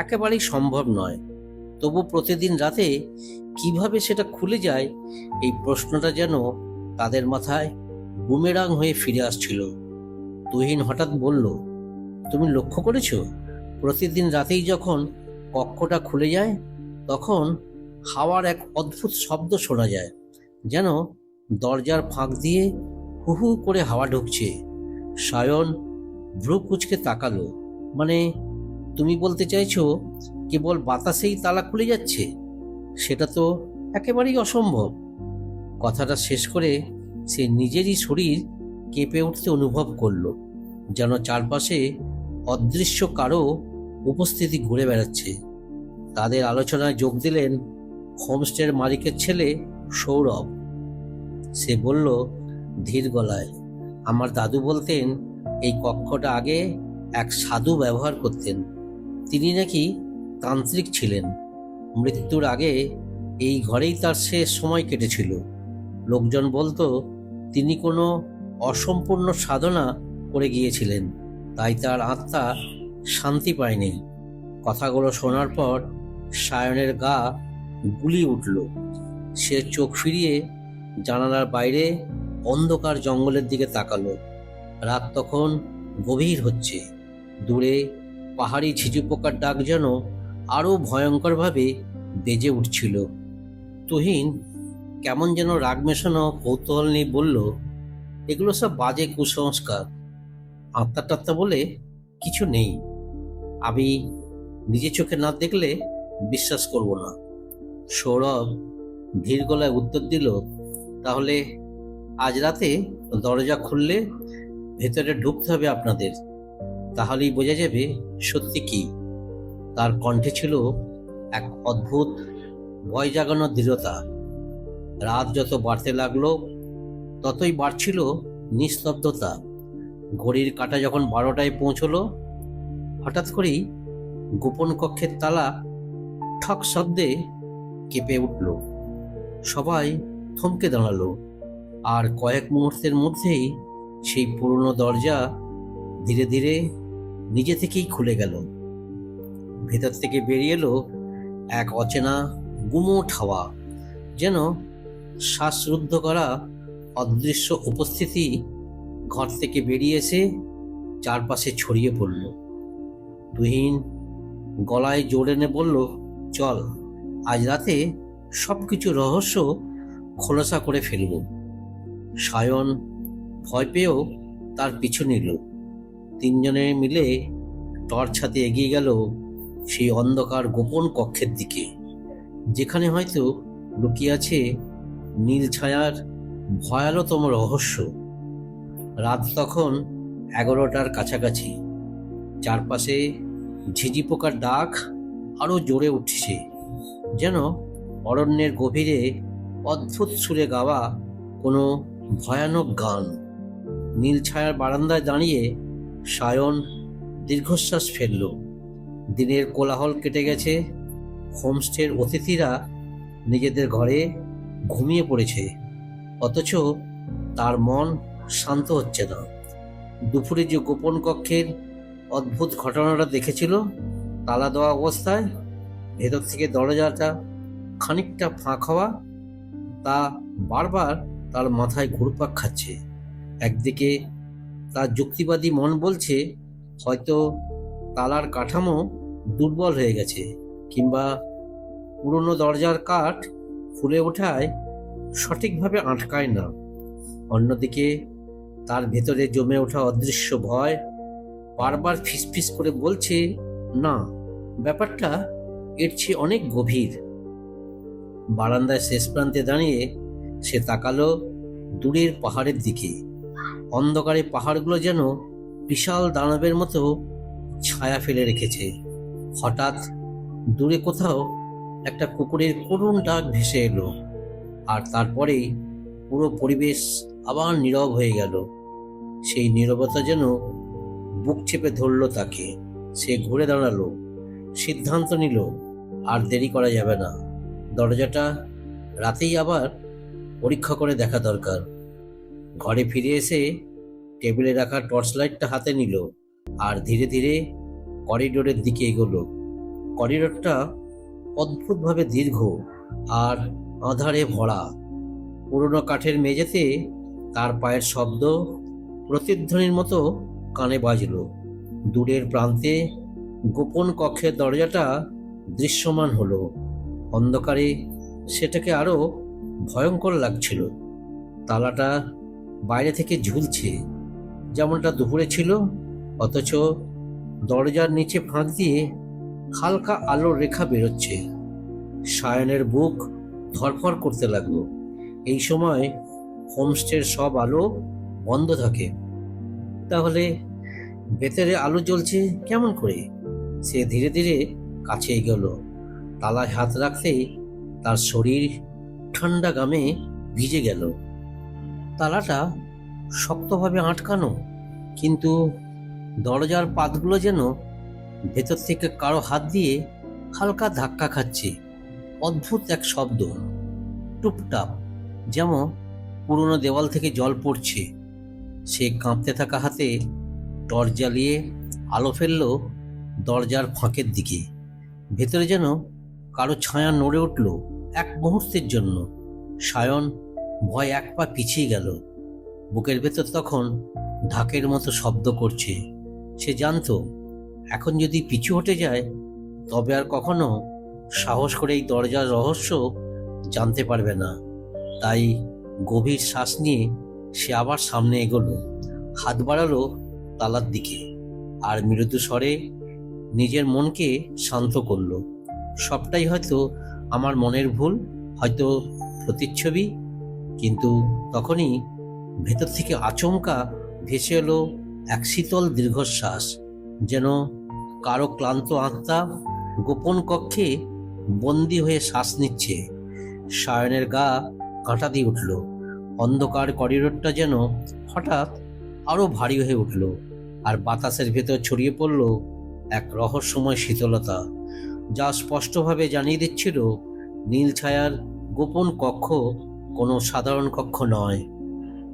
একেবারেই সম্ভব নয়। তবু প্রতিদিন রাতে কিভাবে সেটা খুলে যায়, এই প্রশ্নটা যেন তাদের মাথায় বুমেরাং হয়ে ফিরে আসছিল। তুহিন হঠাৎ বলল, তুমি লক্ষ্য করেছো, প্রতিদিন রাতেই যখন কক্ষটা খুলে যায় তখন হাওয়ার এক অদ্ভুত শব্দ শোনা যায়, যেন দরজার ফাঁক দিয়ে হু হু করে হাওয়া ঢুকছে। সায়ন ভ্রু কুঁচকে তাকালো। মানে, তুমি বলতে চাইছো কেবল বাতাসেই তালা খুলে যাচ্ছে? সেটা তো একেবারেই অসম্ভব। কথাটা শেষ করে সে নিজেরই শরীর কেঁপে উঠতে অনুভব করলো, যেন চারপাশে অদৃশ্য কারো উপস্থিতি ঘুরে বেড়াচ্ছে। তাদের আলোচনায় যোগ দিলেন হোমস্টের মালিকের ছেলে সৌরভ। সে বলল ধীর গলায়, আমার দাদু বলতেন এই কক্ষটা আগে এক সাধু ব্যবহার করতেন। তিনি নাকি তান্ত্রিক ছিলেন। মৃত্যুর আগে এই ঘরেই তার শেষ সময় কেটেছিল। লোকজন বলতো তিনি কোনো অসম্পূর্ণ সাধনা করে গিয়েছিলেন, তাই তার আত্মা শান্তি পায়নি। কথাগুলো শোনার পর সায়নের গা গুলি উঠল। সে চোখ ফিরিয়ে জানালার বাইরে অন্ধকার জঙ্গলের দিকে তাকালো। রাত তখন গভীর হচ্ছে। দূরে পাহাড়ি ঝিঝি পোকার ডাক যেন আরো ভয়ঙ্করভাবে বেজে উঠছিল। তুহিন কেমন যেন রাগ মেশানো কৌতূহল নিয়ে বলল, এগুলো সব বাজে কুসংস্কার, আত্মা টাত্মা বলে কিছু নেই। আমি নিজে চোখে না দেখলে বিশ্বাস করব না। সৌরভ ধীর গলায় উত্তর দিল, তাহলে আজ রাতে দরজা খুললে ভেতরে ঢুকতে হবে আপনাদের, তাহলেই বোঝা যাবে সত্যি কি। তার কণ্ঠে ছিল এক অদ্ভুত ভয় জাগানোর দৃঢ়তা। রাত যত বাড়তে লাগলো ততই বাড়ছিল নিস্তব্ধতা। ঘড়ির কাঁটা যখন 12টায় পৌঁছলো, হঠাৎ করেই গোপন কক্ষের তালা ঠক শব্দে কেঁপে উঠল। সবাই থমকে দাঁড়ালো, আর কয়েক মুহূর্তের মধ্যেই সেই পুরনো দরজা ধীরে ধীরে নিজে থেকেই খুলে গেল। ভেতর থেকে বেরিয়ে এলো এক অচেনা গুমোট হাওয়া, যেন শ্বাসরুদ্ধ করা অদৃশ্য উপস্থিতি ঘর থেকে বেরিয়ে এসে চারপাশে ছড়িয়ে পড়ল। তুহিন গলায় জোর এনে বলল, চল, আজ রাতে সবকিছু রহস্য খোলাসা করে ফেলব। সায়ন ভয় পেয়েও তার পিছু নিল। তিনজনে মিলে টর্চ হাতে এগিয়ে গেল সেই অন্ধকার গোপন কক্ষের দিকে, যেখানে হয়তো লুকিয়ে আছে নীল ছায়ার ভয়ালতম রহস্য। রাত তখন 11টার কাছাকাছি। চারপাশে ঝিঝি পোকার ডাক আরো জোরে উঠছে, যেন অরণ্যের গভীরে অদ্ভুত সুরে গাওয়া কোনো ভয়ানক গান। নীল ছায়ার বারান্দায় দাঁড়িয়ে সায়ন দীর্ঘশ্বাস ফেলল। দিনের কোলাহল কেটে গেছে। হোমস্টের অতিথিরা নিজেদের ঘরে ঘুমিয়ে পড়েছে, অথচ তার মন শান্ত হচ্ছে না। দুপুরে যে গোপন কক্ষের অদ্ভুত ঘটনাটা দেখেছিল তালা দেওয়া অবস্থায়, ভেতর থেকে দরজাটা খানিকটা ফাঁক হওয়া, তা বারবার তার মাথায় ঘুরপাক খাচ্ছে। একদিকে তার যুক্তিবাদী মন বলছে হয়তো তালার কাঠামো দুর্বল হয়ে গেছে, কিংবা পুরনো দরজার কাঠ ফুলে ওঠায় সঠিকভাবে আটকায় না। অন্যদিকে তার ভেতরে জমে ওঠা অদৃশ্য ভয় বারবার ফিসফিস করে বলছে, না, ব্যাপারটা এর চেয়ে অনেক গভীর। বারান্দায় শেষ প্রান্তে দাঁড়িয়ে সে তাকালো দূরের পাহাড়ের দিকে। অন্ধকারে পাহাড়গুলো যেন বিশাল দানবের মতো ছায়া ফেলে রেখেছে। হঠাৎ দূরে কোথাও একটা কুকুরের করুণ ডাক ভেসে এলো, আর তারপরেই পুরো পরিবেশ আবার নীরব হয়ে গেল। সেই নীরবতা যেন বুক চেপে ধরল তাকে। সে ঘুরে দাঁড়ালো, সিদ্ধান্ত নিল আর দেরি করা যাবে না। দরজাটা রাতেই আবার পরীক্ষা করে দেখা দরকার। ঘরে ফিরে এসে টেবিলে রাখা টর্চ লাইটটা হাতে নিল আর ধীরে ধীরে করিডোরের দিকে এগোলো। করিডোরটা অদ্ভুতভাবে দীর্ঘ আর আঁধারে ভরা। পুরনো কাঠের মেঝেতে তার পায়ের শব্দ প্রতিধ্বনির মতো কানে বাজল। দূরের প্রান্তে গোপন কক্ষের দরজাটা দৃশ্যমান হলো। অন্ধকারে সেটাকে আরো ভয়ঙ্কর লাগছিল। তালাটা বাইরে থেকে ঝুলছে, যেমনটা দুপুরে ছিল, অথচ দরজার নিচে ফাঁক দিয়ে হালকা আলোর রেখা বেরোচ্ছে। সায়নের বুক ধড়ফড় করতে লাগলো। এই সময় হোমস্টের সব আলো বন্ধ থাকে, তাহলে ভেতরে আলো জ্বলছে কেমন করে? সে ধীরে ধীরে কাছে এগোলো। তালায় হাত রাখতেই তার শরীর ঠান্ডা ঘামে ভিজে গেল। তালাটা শক্তভাবে আটকানো, কিন্তু দরজার পাতগুলো যেন ভেতর থেকে কারো হাত দিয়ে হালকা ধাক্কা খাচ্ছে। অদ্ভুত এক শব্দ, টুপটাপ, যেমন পুরনো দেওয়াল থেকে জল পড়ছে। সে কাঁপতে থাকা হাতে টর্চ জ্বালিয়ে আলো ফেলল দরজার ফাঁকের দিকে। ভেতরে যেন কারো ছায়া নড়ে উঠল এক মুহূর্তের জন্য। সায়ন ভয় এক পা পিছিয়ে গেল। বুকের ভেতর তখন ঢাকের মতো শব্দ করছে। সে জানতো এখন যদি পিছু হটে যায় তবে আর কখনো সাহস করে এই দরজার রহস্য জানতে পারবে না। তাই গভীর শ্বাস নিয়ে সে আবার সামনে এগোলো, হাত বাড়ালো তালার দিকে আর মৃদু স্বরে নিজের মনকে শান্ত করলো। সবটাই হয়তো আমার মনের ভুল, হয়তো প্রতিচ্ছবি। কিন্তু তখনই ভেতর থেকে আচমকা ভেসে এলো এক শীতল দীর্ঘশ্বাস, যেন কারো ক্লান্ত আত্মা গোপন কক্ষে বন্দী হয়ে শ্বাস নিচ্ছে। সায়নের গা কাঁটা দিয়ে উঠল। অন্ধকার করিডোরটা যেন হঠাৎ আরো ভারী হয়ে উঠল, আর বাতাসের ভেতর ছড়িয়ে পড়ল এক রহস্যময় শীতলতা, যা স্পষ্টভাবে জানিয়ে দিচ্ছিল নীল ছায়ার গোপন কক্ষ কোনো সাধারণ কক্ষ নয়।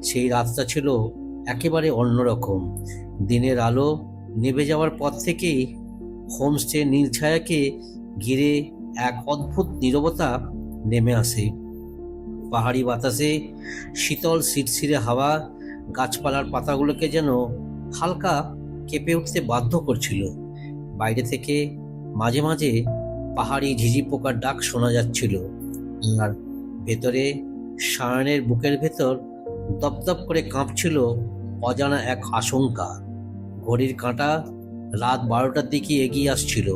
সেই রাতটা ছিল একেবারে অন্যরকম। দিনের আলো নেভে যাওয়ার পর থেকেই হোমস্টে নীল ছায়াকে ঘিরে এক অদ্ভুত নীরবতা নেমে আসে। পাহাড়ি বাতাসে শীতল শিরশিরে হাওয়া গাছপালার পাতাগুলোকে যেন হালকা কেঁপে উঠতে বাধ্য করছিল। বাইরে থেকে মাঝে মাঝে পাহাড়ি ঝিঝি পোকার ডাক শোনা যাচ্ছিল, আর ভেতরে সায়নের বুকের ভেতর দপদপ করে কাঁপছিল অজানা এক আশঙ্কা। ঘড়ির কাঁটা রাত 12টার দিকে এগিয়ে আসছিল,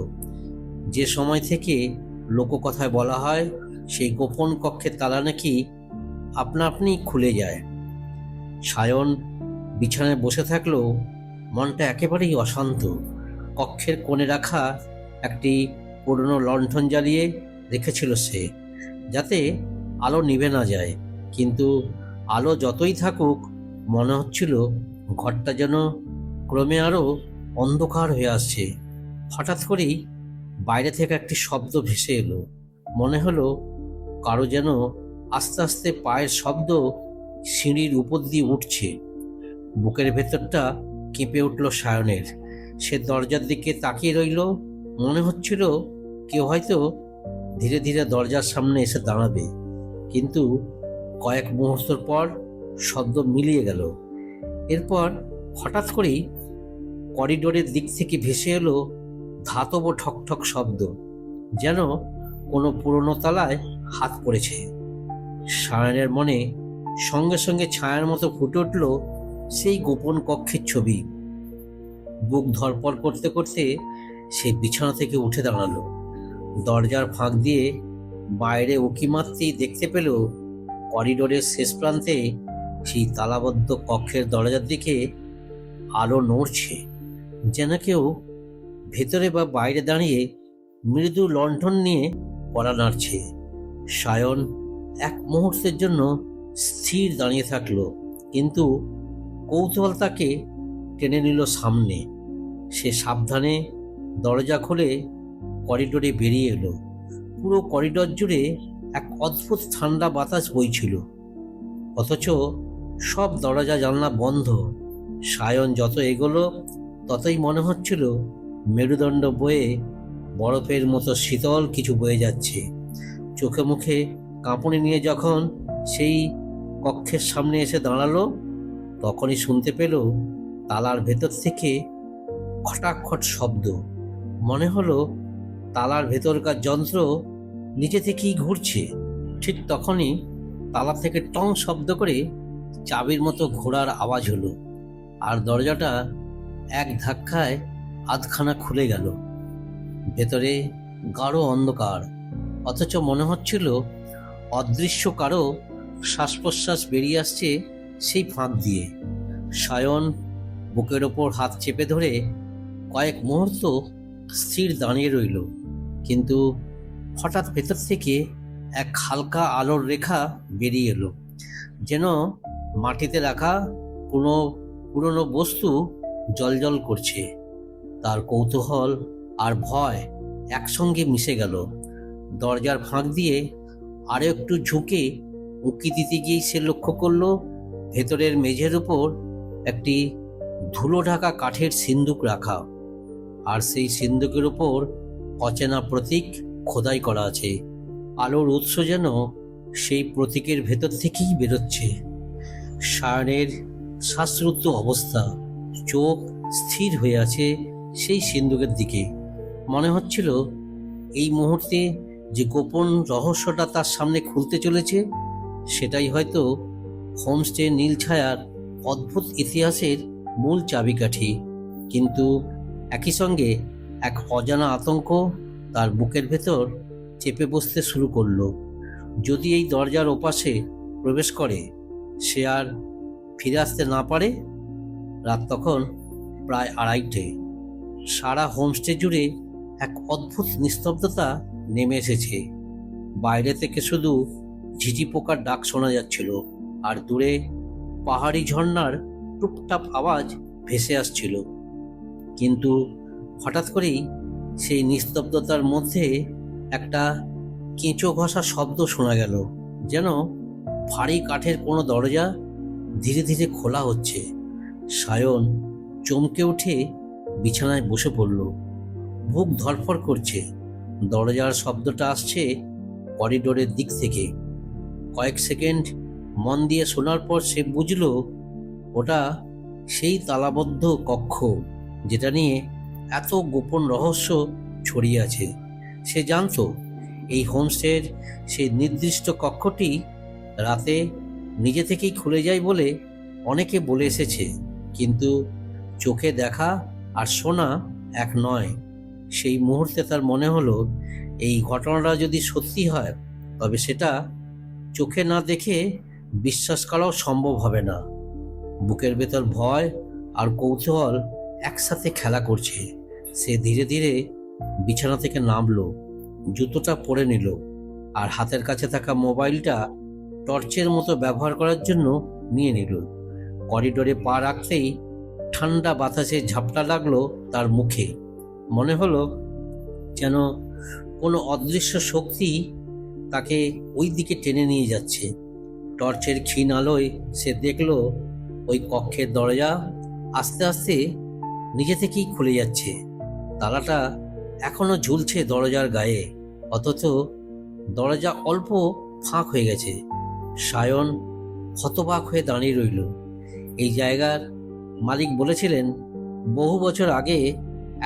যে সময় থেকে লোককথায় বলা হয় সেই গোপন কক্ষের তালা নাকি আপনা আপনি খুলে যায়। সায়ন বিছানায় বসে থাকলেও মনটা একেবারেই অশান্ত। কক্ষের কোণে রাখা একটি পুরনো লণ্ঠন জ্বালিয়ে রেখেছিল সে, যাতে আলো নিভে না যায়। কিন্তু আলো যতই থাকুক মনে হচ্ছিল ঘরটা যেন ক্রমে আরো অন্ধকার হয়ে আসছে। হঠাৎ করেই বাইরে থেকে একটি শব্দ ভেসে এলো। মনে হলো কারো যেন আস্তে আস্তে পায়ের শব্দ সিঁড়ির উপর দিয়ে উঠছে। বুকের ভেতরটা কেঁপে উঠল সায়নের। সে দরজার দিকে তাকিয়ে রইল। মনে হচ্ছিল কেউ হয়তো ধীরে ধীরে দরজার সামনে এসে দাঁড়াবে। কিন্তু কয়েক মুহূর্ত পর শব্দ মিলিয়ে গেল। এরপর হঠাৎ করেই করিডোরের দিক থেকে ভেসে এলো ধাতব ঠকঠক শব্দ, যেন কোনো পুরনো তালায় হাত পড়েছে। সায়নের মনে সঙ্গে সঙ্গে ছায়ার মতো ফুটে উঠল সেই গোপন কক্ষের ছবি। বুক ধড়ফড় করতে করতে সে বিছানা থেকে উঠে দাঁড়ালো। দরজার ফাঁক দিয়ে বাইরে উঁকি মারতেই দেখতে পেল করিডোরের শেষ প্রান্তে সেই তালাবদ্ধ কক্ষের দরজার দিকে আলো নড়ছে, যেন কেউ ভেতরে বা বাইরে দাঁড়িয়ে মৃদু লণ্ঠন নিয়ে পড়া নাড়ছে। সায়ন এক মুহূর্তের জন্য স্থির দাঁড়িয়ে থাকলো, কিন্তু কৌতূহল তাকে টেনে নিল সামনে। সে সাবধানে দরজা খুলে করিডোরে বেরিয়ে এলো। পুরো করিডোর জুড়ে এক অদ্ভুত ঠান্ডা বাতাস বইছিল, অথচ সব দরজা জানলা বন্ধ। সায়ন যত এগোলো ততই মনে হচ্ছিল মেরুদণ্ড বয়ে বরফের মতো শীতল কিছু বয়ে যাচ্ছে। চোখে মুখে কাঁপুনি নিয়ে যখন সেই কক্ষের সামনে এসে দাঁড়ালো, তখনই শুনতে পেল তালার ভেতর থেকে খটাখট শব্দ। মনে হলো তালার ভেতরকার যন্ত্র নিজে থেকেই ঘুরছে। ঠিক তখনই তালা থেকে টং শব্দ করে চাবির মতো ঘোড়ার আওয়াজ হলো, আর দরজাটা এক ধাক্কায় আধখানা খুলে গেল। ভেতরে গাঢ় অন্ধকার, অথচ মনে হচ্ছিল অদৃশ্য কারো শ্বাস প্রশ্বাস বেরিয়ে আসছে সেই ফাঁক দিয়ে। সায়ন বুকের ওপর হাত চেপে ধরে কয়েক মুহূর্ত স্থির দাঁড়িয়ে রইল, কিন্তু হঠাৎ ভেতর থেকে এক হালকা আলোর রেখা বেরিয়ে এলো, যেন মাটিতে রাখা কোনো পুরনো বস্তু জ্বলজ্বল করছে। তার কৌতূহল আর ভয় একসঙ্গে মিশে গেল। দরজার ফাঁক দিয়ে আরও একটু ঝুঁকে উঁকি দিতে গিয়েই সে লক্ষ্য করল ভেতরের মেঝের উপর একটি ধুলো ঢাকা কাঠের সিন্দুক রাখা, আর সেই সিন্দুকের উপর অচেনা প্রতীক খোদাই করা আছে। আলোর উৎস যেন সেই প্রতীকের ভেতর থেকেই বেরোচ্ছে। সায়নের শ্বাসরুদ্ধ অবস্থা, চোখ স্থির হয়ে আছে সেই সিন্দুকের দিকে। মনে হচ্ছিল এই মুহূর্তে যে গোপন রহস্যটা তার সামনে খুলতে চলেছে, সেটাই হয়তো হোমস্টে নীলছায়ার অদ্ভুত ইতিহাসের মূল চাবিকাঠি। কিন্তু একই সঙ্গে এক অজানা আতঙ্ক তার বুকের ভেতর চেপে বসতে শুরু করলো। যদি এই দরজার ওপাশে প্রবেশ করে সে আর ফিরে আসতে না পারে। রাত তখন প্রায় 2:30। সারা হোমস্টে জুড়ে এক অদ্ভুত নিস্তব্ধতা নেমে এসেছে। বাইরে থেকে শুধু ঝিঝি পোকার ডাক শোনা যাচ্ছিল, আর দূরে পাহাড়ি ঝর্ণার টুপটাপ আওয়াজ ভেসে আসছিল। কিন্তু হঠাৎ করেই সেই নিস্তব্ধতার মধ্যে একটা কেঁচো ঘষা শব্দ শোনা গেল, যেন ভারী কাঠের কোনো দরজা ধীরে ধীরে খোলা হচ্ছে। সায়ন চমকে উঠে বিছানায় বসে পড়ল। বুক ধড়ফড় করছে। দরজার শব্দটা আসছে করিডোরের দিক থেকে। কয়েক সেকেন্ড মন দিয়ে শোনার পর সে বুঝল ওটা সেই তালাবদ্ধ কক্ষ যেটা নিয়ে এত গোপন রহস্য ছড়িয়ে আছে। সে জানত এই হোমস্টের সেই নির্দিষ্ট কক্ষটি রাতে নিজে থেকেই খুলে যায় বলে অনেকে বলে এসেছে, কিন্তু চোখে দেখা আর শোনা এক নয়। সেই মুহূর্তে তার মনে হলো এই ঘটনাটা যদি সত্যি হয় তবে সেটা চোখে না দেখে বিশ্বাস করাও সম্ভব হবে না। বুকের ভেতর ভয় আর কৌতূহল একসাথে খেলা করছে। সে ধীরে ধীরে বিছানা থেকে নামলো, জুতোটা পরে নিল, আর হাতের কাছে থাকা মোবাইলটা টর্চের মতো ব্যবহার করার জন্য নিয়ে নিল। করিডোরে পা রাখতেই ঠান্ডা বাতাসে ঝাপটা লাগলো তার মুখে। মনে হলো যেন কোনো অদৃশ্য শক্তি তাকে ওই দিকে টেনে নিয়ে যাচ্ছে। টর্চের ক্ষীণ আলোয় সে দেখল ওই কক্ষের দরজা আস্তে আস্তে নিজে থেকেই খুলে যাচ্ছে। তালাটা এখনো ঝুলছে দরজার গায়ে, অথচ দরজা অল্প ফাঁক হয়ে গেছে। সায়ন হতবাক হয়ে দাঁড়িয়ে রইল। এই জায়গার মালিক বলেছিলেন বহু বছর আগে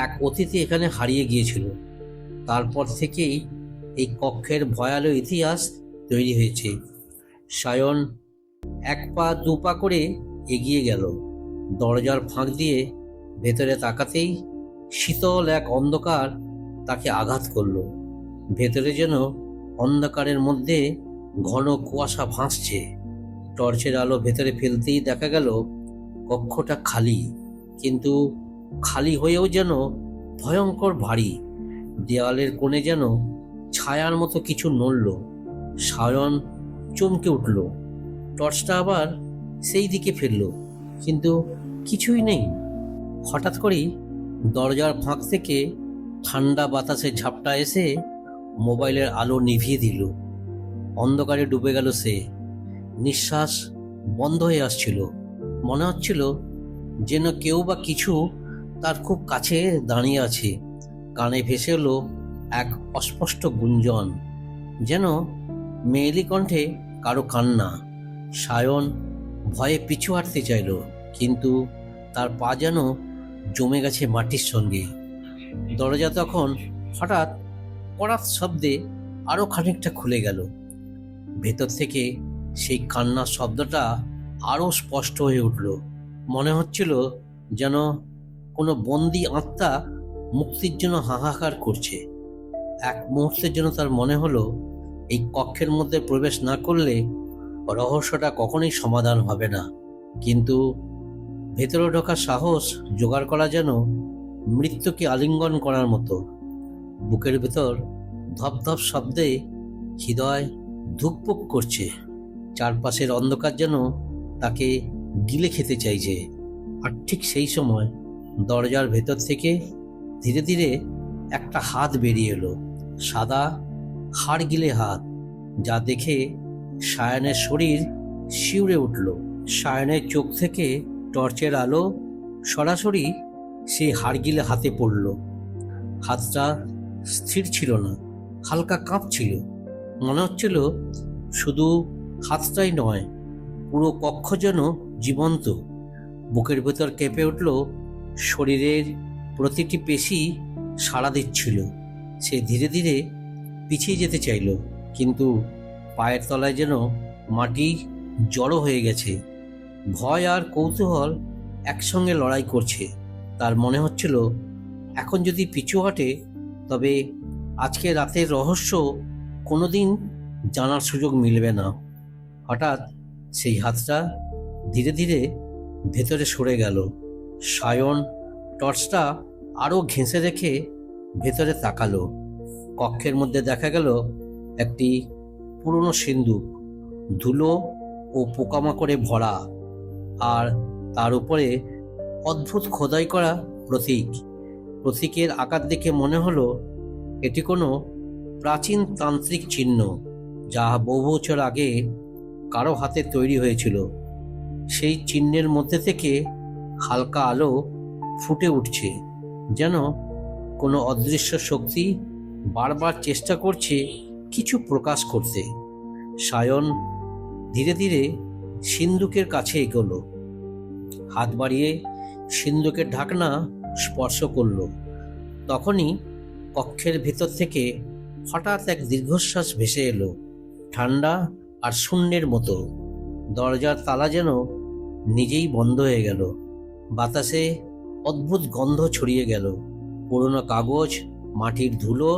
এক অতিথি এখানে হারিয়ে গিয়েছিল। তারপর থেকেই এই কক্ষের ভয়ালো ইতিহাস তৈরি হয়েছে। সায়ন 1 পা 2 পা করে এগিয়ে গেল। দরজার ফাঁক দিয়ে ভেতরে তাকাতেই শীতল এক অন্ধকার তাকে আঘাত করলো। ভেতরে যেন অন্ধকারের মধ্যে ঘন কুয়াশা ভাসছে। টর্চের আলো ভেতরে ফেলতেই দেখা গেল কক্ষটা খালি, কিন্তু খালি হয়েও যেন ভয়ঙ্কর ভারী। দেওয়ালের কোণে যেন ছায়ার মতো কিছু নড়ল। সায়ন চমকে উঠল। টর্চটা আবার সেই দিকে ফেলল, কিন্তু কিছুই নেই। হঠাৎ করেই দরজার ফাঁক থেকে ঠান্ডা বাতাসের ঝাপটা এসে মোবাইলের আলো নিভিয়ে দিল। অন্ধকারে ডুবে গেল সে। নিঃশ্বাস বন্ধ হয়ে আসছিল। মনে হচ্ছিল যেন কেউ বা কিছু তার খুব কাছে দাঁড়িয়ে আছে। কানে ভেসে এলো এক অস্পষ্ট গুঞ্জন, যেন মেয়েলি কণ্ঠে কারো কান্না। সায়ন ভয়ে পিছু হাঁটতে চাইল, কিন্তু তার পা যেন জমে গেছে মাটির সঙ্গে। দরজা তখন হঠাৎ কড়াত শব্দে আরো খানিকটা খুলে গেল। ভেতর থেকে সেই কান্নার শব্দটা আরো স্পষ্ট হয়ে উঠল। মনে হচ্ছিল যেন কোনো বন্দি আত্মা মুক্তির জন্য হাহাকার করছে। এক মুহূর্তের জন্য তার মনে হলো এই কক্ষের মধ্যে প্রবেশ না করলে রহস্যটা কখনোই সমাধান হবে না। কিন্তু ভেতরে ঢোকার সাহস জোগাড় করা যেন মৃত্যুকে আলিঙ্গন করার মতো। বুকের ভেতর ধপধপ শব্দে হৃদয় ধুকপুক করছে। চারপাশের অন্ধকার যেন তাকে গিলে খেতে চাইছে। আর ঠিক সেই সময় দরজার ভেতর থেকে ধীরে ধীরে একটা হাত বেরিয়ে এলো, সাদা হাড় গিলে হাত, যা দেখে সায়নের শরীর শিউরে উঠল। সায়নের চোখ থেকে টর্চের আলো সরাসরি সেই হাড়গিলে হাতে পড়ল। হাতটা স্থির ছিল না, হালকা কাঁপছিল। মনে হচ্ছিল শুধু হাতটাই নয়, পুরো কক্ষ যেন জীবন্ত। বুকের ভেতর কেঁপে উঠল, শরীরের প্রতিটি পেশি সাড়া দিচ্ছিল। সে ধীরে ধীরে পিছিয়ে যেতে চাইল, কিন্তু পায়ের তলায় যেন মাটি জড়ো হয়ে গেছে। ভয় আর কৌতূহল একসঙ্গে লড়াই করছে। তার মনে হচ্ছিল এখন যদি পিছু হটে তবে আজকে রাতের রহস্য কোনোদিন জানার সুযোগ মিলবে না। হঠাৎ সেই হাতটা ধীরে ধীরে ভেতরে সরে গেল। সায়ন টর্চটা আরও ঘেঁষে রেখে ভেতরে তাকালো। কক্ষের মধ্যে দেখা গেল একটি পুরনো সিন্দুক, ধুলো ও পোকামাকড়ে ভরা, আর তার উপরে অদ্ভুত খোদাই করা প্রতীকের আকার দেখে মনে হলো এটি কোনো প্রাচীন তান্ত্রিক চিহ্ন, যা বহু বছর আগে কারো হাতে তৈরি হয়েছিল। সেই চিহ্নের মধ্যে থেকে হালকা আলো ফুটে উঠছে, যেন কোনো অদৃশ্য শক্তি বারবার চেষ্টা করছে কিছু প্রকাশ করতে। সায়ন ধীরে ধীরে সিন্দুকের কাছে এগোলো, হাত বাড়িয়ে সিন্দুকের ঢাকনা স্পর্শ করল। তখনই কক্ষের ভেতর থেকে হঠাৎ এক দীর্ঘশ্বাস ভেসে এলো, ঠান্ডা আর শূন্যের মতো। দরজার তালা যেন নিজেই বন্ধ হয়ে গেল। বাতাসে অদ্ভুত গন্ধ ছড়িয়ে গেল, পুরনো কাগজ, মাটির ধুলো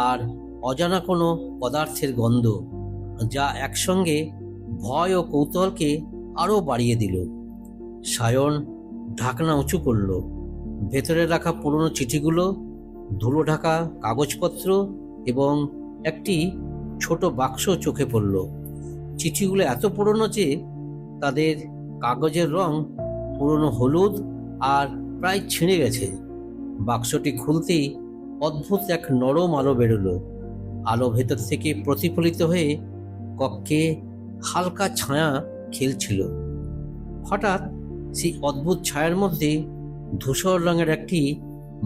আর অজানা কোনো পদার্থের গন্ধ, যা একসঙ্গে ভয় ও কৌতূহলকে আরও বাড়িয়ে দিল। সায়ন ঢাকনা উঁচু করল। ভেতরে রাখা পুরনো চিঠিগুলো, ধুলো ঢাকা কাগজপত্র এবং একটি ছোট বাক্স চোখে পড়ল। চিঠিগুলো এত পুরনো যে তাদের কাগজের রং পুরনো হলুদ আর প্রায় ছিঁড়ে গেছে। বাক্সটি খুলতেই অদ্ভুত এক নরম আলো বেরোলো। আলো ভেতর থেকে প্রতিফলিত হয়ে কক্ষে হালকা ছায়া খেলছিল। হঠাৎ সেই অদ্ভুত ছায়ার মধ্যে ধূসর রঙের একটি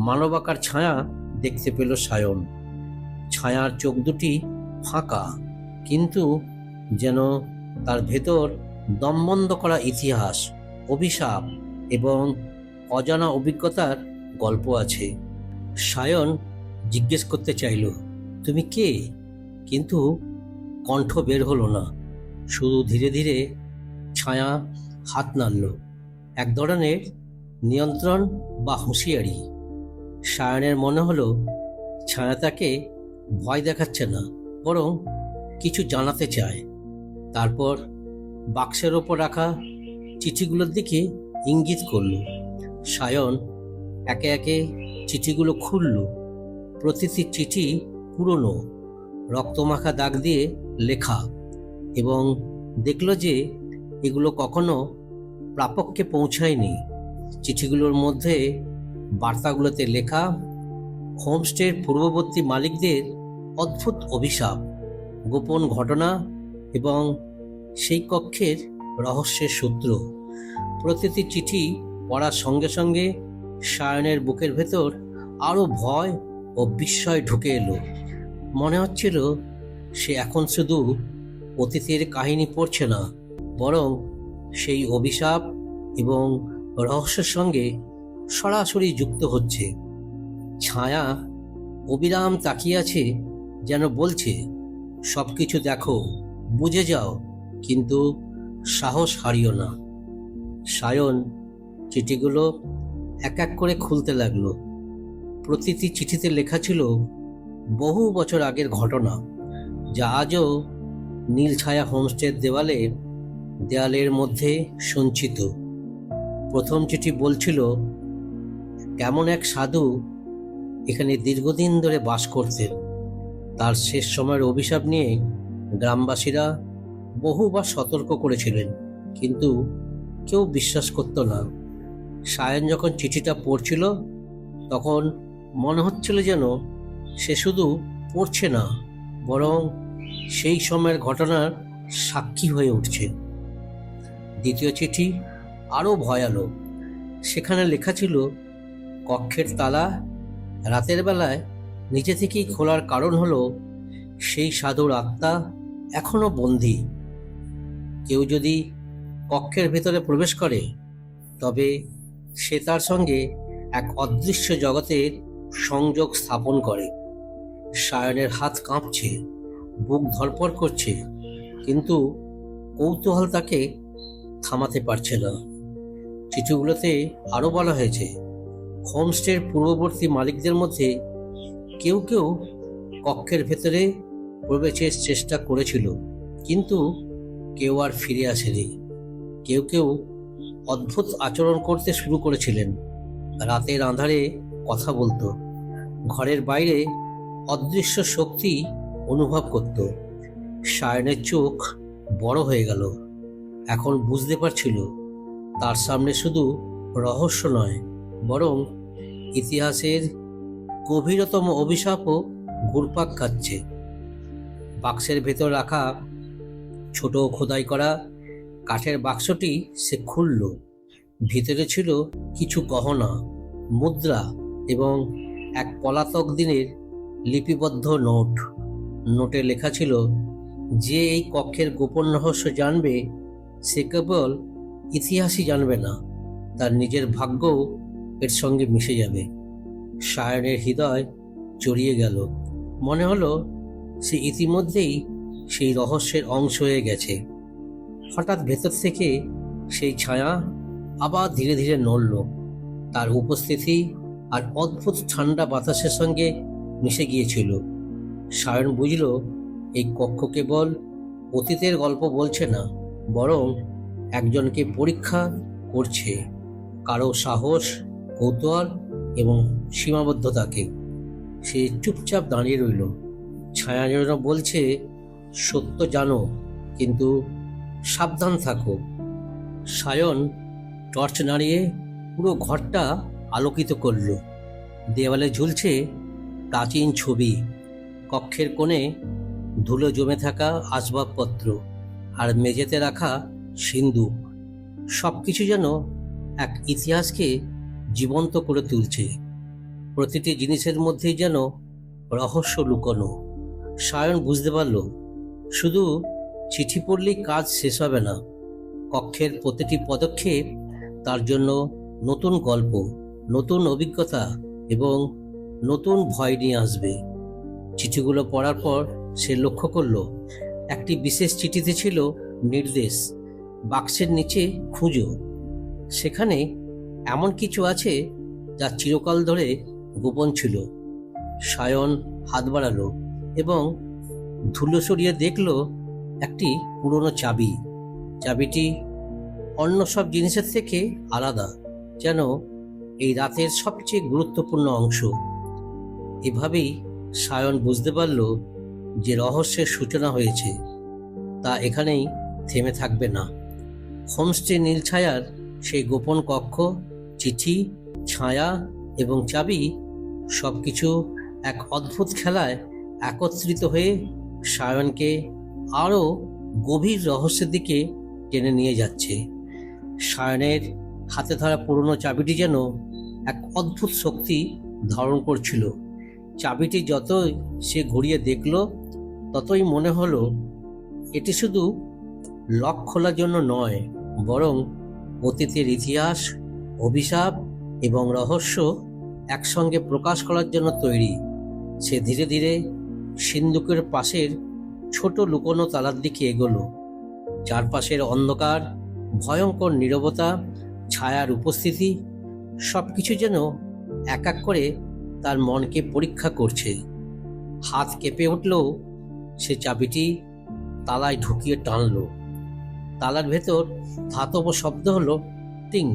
মানবাকার ছায়া দেখতে পেল সায়ন। ছায়ার চোখ দুটি ফাঁকা, কিন্তু যেন তার ভেতর দমবন্ধ করা ইতিহাস, অভিশাপ এবং অজানা অভিজ্ঞতার গল্প আছে। সায়ন জিজ্ঞেস করতে চাইল, তুমি কে? কিন্তু কণ্ঠ বের হলো না। শুধু ধীরে ধীরে ছায়া হাত নাড়ল। এক ধরনের নিয়ন্ত্রণ বা হুঁশিয়ারি। সায়নের মনে হলো ছায়া তাকে ভয় দেখাচ্ছে না, বরং কিছু জানাতে চায়। তারপর বাক্সের ওপর রাখা চিঠিগুলোর দিকে ইঙ্গিত করল। সায়ন একে একে চিঠিগুলো খুলল। প্রতিটি চিঠি পুরনো, রক্তমাখা দাগ দিয়ে লেখা, এবং দেখল যে এগুলো কখনো প্রাপককে পৌঁছায়নি। চিঠিগুলোর মধ্যে বার্তাগুলোতে লেখা হোমস্টের পূর্ববর্তী মালিকদের অদ্ভুত অভিশাপ, গোপন ঘটনা এবং সেই কক্ষের রহস্যের সূত্র। প্রতিটি চিঠি পড়ার সঙ্গে সঙ্গে সায়নের বুকের ভেতর আরও ভয় ও বিস্ময় ঢুকে এলো। মনে হচ্ছিল সে এখন শুধু অতীতের কাহিনী পড়ছে না, বরং সেই অভিশাপ এবং রহস্যের সঙ্গে সরাসরি যুক্ত হচ্ছে। ছায়া অবিরাম তাকিয়ে আছে, যেন বলছে, সব কিছু দেখো, বুঝে যাও, কিন্তু সাহস হারিও না। সায়ন চিঠিগুলো এক এক করে খুলতে লাগলো। প্রতিটি চিঠিতে লেখা ছিল বহু বছর আগের ঘটনা, যা আজও নীল ছায়া হোমস্টের দেয়ালের মধ্যে সঞ্চিত। প্রথম চিঠি বলছিল কেমন এক সাধু এখানে দীর্ঘদিন ধরে বাস করতেন। তার শেষ সময়ের অভিশাপ নিয়ে গ্রামবাসীরা বহুবার সতর্ক করেছিলেন, কিন্তু কেউ বিশ্বাস করত না। সায়ন যখন চিঠিটা পড়ছিল, তখন মনে হচ্ছিল যেন সে শুধু পড়ছে না, বরং সেই সময়ের ঘটনার সাক্ষী হয়ে উঠছে। দ্বিতীয় চিঠি আরও ভয়ালো। সেখানে লেখা ছিল কক্ষের তালা রাতের বেলায় নিজে থেকেই খোলার কারণ হলো সেই সাধুর আত্মা এখনো বন্দী। কেউ যদি কক্ষের ভেতরে প্রবেশ করে, তবে সে তার সঙ্গে এক অদৃশ্য জগতের সংযোগ স্থাপন করে। সায়নের হাত কাঁপছে, বুক ধড়ফড় করছে, কিন্তু কৌতূহল তাকে থামাতে পারছে না। চিঠিগুলোতে আরও বলা হয়েছে হোমস্টের পূর্ববর্তী মালিকদের মধ্যে কেউ কেউ কক্ষের ভেতরে প্রবেশের চেষ্টা করেছিল, কিন্তু কেউ আর ফিরে আসেনি। কেউ কেউ অদ্ভুত আচরণ করতে শুরু করেছিলেন, রাতের আঁধারে কথা বলতো, ঘরের বাইরে অদৃশ্য শক্তি অনুভব করত। সায়নের চোখ বড় হয়ে গেল। এখন বুঝতে পারছিল তার সামনে শুধু রহস্য নয়, বরং ইতিহাসের গভীরতম অভিশাপও ঘুরপাক খাচ্ছে। বাক্সের ভেতর রাখা ছোট খোদাই করা কাঠের বাক্সটি সে খুলল। ভিতরে ছিল কিছু গহনা, মুদ্রা এবং এক পলাতক দিনের লিপিবদ্ধ নোট। নোটে লেখা ছিল, যে এই কক্ষের গোপন রহস্য জানবে, সে কেবল ইতিহাসই জানবে না, তার নিজের ভাগ্যও এর সঙ্গে মিশে যাবে। সায়নের হৃদয় জড়িয়ে গেল। মনে হলো সে ইতিমধ্যেই সেই রহস্যের অংশ হয়ে গেছে। হঠাৎ ভেতর থেকে সেই ছায়া আবার ধীরে ধীরে নড়ল। তার উপস্থিতি আর অদ্ভুত ঠান্ডা বাতাসের সঙ্গে মিশে গিয়েছিল। সায়ন বুঝল এই কক্ষ কেবল অতীতের গল্প বলছে না, বরং একজনকে পরীক্ষা করছে, কারো সাহস, কৌতূহল এবং সীমাবদ্ধতাকে। সে চুপচাপ দাঁড়িয়ে রইল। ছায়া যেন বলছে, সত্য জানো, কিন্তু সাবধান থাকো। সায়ন টর্চ নাড়িয়ে পুরো ঘরটা আলোকিত করল। দেওয়ালে ঝুলছে প্রাচীন ছবি, কক্ষের কোণে ধুলো জমে থাকা আসবাবপত্র, আর মেঝেতে রাখা সিন্দুক। সব কিছু যেন এক ইতিহাসকে জীবন্ত করে তুলছে। প্রতিটি জিনিসের মধ্যেই যেন রহস্য লুকোনো। সায়ন বুঝতে পারল, শুধু চিঠি পড়লেই কাজ শেষ হবে না। কক্ষের প্রতিটি পদক্ষেপ তার জন্য নতুন গল্প, নতুন অভিজ্ঞতা এবং নতুন ভয় নিয়ে আসবে। চিঠিগুলো পড়ার পর সে লক্ষ্য করল, একটি বিশেষ চিঠিতে ছিল নির্দেশ, বাক্সের নিচে খুঁজো। সেখানে এমন কিছু আছে যা চিরকাল ধরে গোপন ছিল। সায়ন হাত বাড়ালো এবং ধুলো সরিয়ে দেখল একটি পুরনো চাবি। চাবিটি অন্য সব জিনিসের থেকে আলাদা, যেন এই রাতের সবচেয়ে গুরুত্বপূর্ণ অংশ। এভাবেই সায়ন বুঝতে পারল যে রহস্যের সূচনা হয়েছে, তা এখানেই থেমে থাকবে না। হোমস্টে নীলছায়ার সেই গোপন কক্ষ, চিঠি, ছায়া এবং চাবি সবকিছু এক অদ্ভুত খেলায় একত্রিত হয়ে সায়নকে আরও গভীর রহস্যের দিকে টেনে নিয়ে যাচ্ছে। সায়নের হাতে ধরা পুরনো চাবিটি যেন এক অদ্ভুত শক্তি ধারণ করছিল। চাবিটি যতই সে ঘুরিয়ে দেখল, ততই মনে হলো এটি শুধু লক খোলার জন্য নয়, বরং অতীতের ইতিহাস, অভিশাপ এবং রহস্য একসঙ্গে প্রকাশ করার জন্য তৈরি। সে ধীরে ধীরে সিন্দুকের পাশের ছোট লুকোনো তালার দিকে এগোলো। চারপাশের অন্ধকার, ভয়ঙ্কর নীরবতা, ছায়ার উপস্থিতি সবকিছু যেন এক এক করে তার মনকে পরীক্ষা করছে। হাত কেঁপে উঠলেও সে চাবিটি তালায় ঢুকিয়ে টানল। তালার ভেতর ধাতব শব্দ হলো টিং।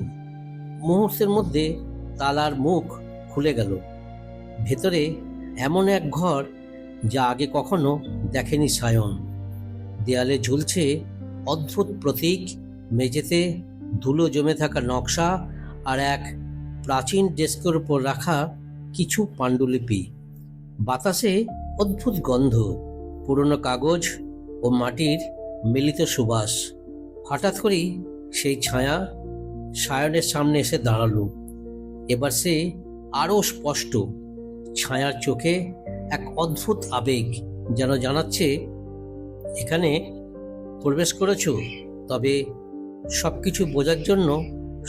মুহূর্তের মধ্যে তালার মুখ খুলে গেল। ভেতরে এমন এক ঘর যা আগে কখনো দেখেনি সায়ন। দেয়ালে ঝুলছে অদ্ভুত প্রতীক, মেঝেতে ধুলো জমে থাকা নকশা আর এক প্রাচীন ডেস্কের উপর রাখা কিছু পাণ্ডুলিপি। বাতাসে অদ্ভুত গন্ধ, পুরনো কাগজ ও মাটির মিলিত সুবাস। হঠাৎ করেই সেই ছায়া সায়নের সামনে এসে দাঁড়ালো। এবার সে আরও স্পষ্ট। ছায়ার চোখে এক অদ্ভুত আবেগ, যেন জানাচ্ছে এখানে প্রবেশ করেছ, তবে সবকিছু বোঝার জন্য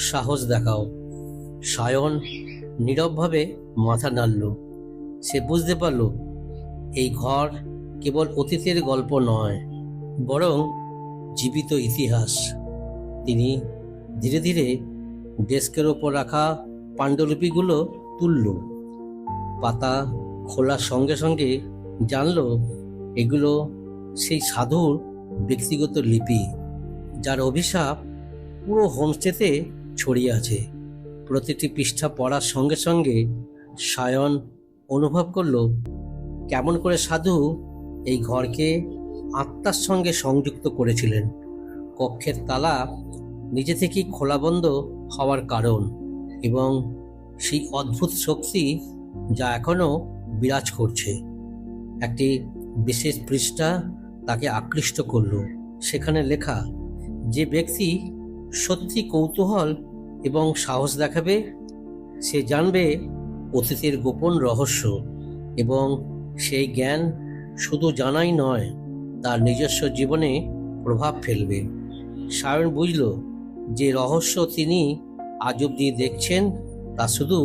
সাহস দেখাও। সায়ন নীরবভাবে মাথা নাড়ল। সে বুঝতে পারল এই ঘর কেবল অতীতের গল্প নয়, বরং জীবিত ইতিহাস। তিনি ধীরে ধীরে ডেস্কের ওপর রাখা পাণ্ডুলিপিগুলো তুলল। পাতা খোলার সঙ্গে সঙ্গে জানল এগুলো সেই সাধুর ব্যক্তিগত লিপি, যার অভিশাপ পুরো হোমস্টেতে ছড়িয়ে আছে। প্রতিটি পৃষ্ঠা পড়ার সঙ্গে সঙ্গে সায়ন অনুভব করল কেমন করে সাধু এই ঘরকে আত্মার সঙ্গে সংযুক্ত করেছিলেন। কক্ষের তালা নিজে থেকেই খোলা বন্ধ হওয়ার কারণ এবং সেই অদ্ভুত শক্তি যা এখনও বিরাজ করছে। একটি বিশেষ পৃষ্ঠা তাকে আকৃষ্ট করল। সেখানে লেখা, যে ব্যক্তি সত্যি কৌতূহল এবং সাহস দেখাবে, সে জানবে অতীতের গোপন রহস্য এবং সেই জ্ঞান শুধু জানাই নয়, তার নিজস্ব জীবনে প্রভাব ফেলবে। সায়ন বুঝল যে রহস্য তিনি আজ অবধি দেখছেন তা শুধু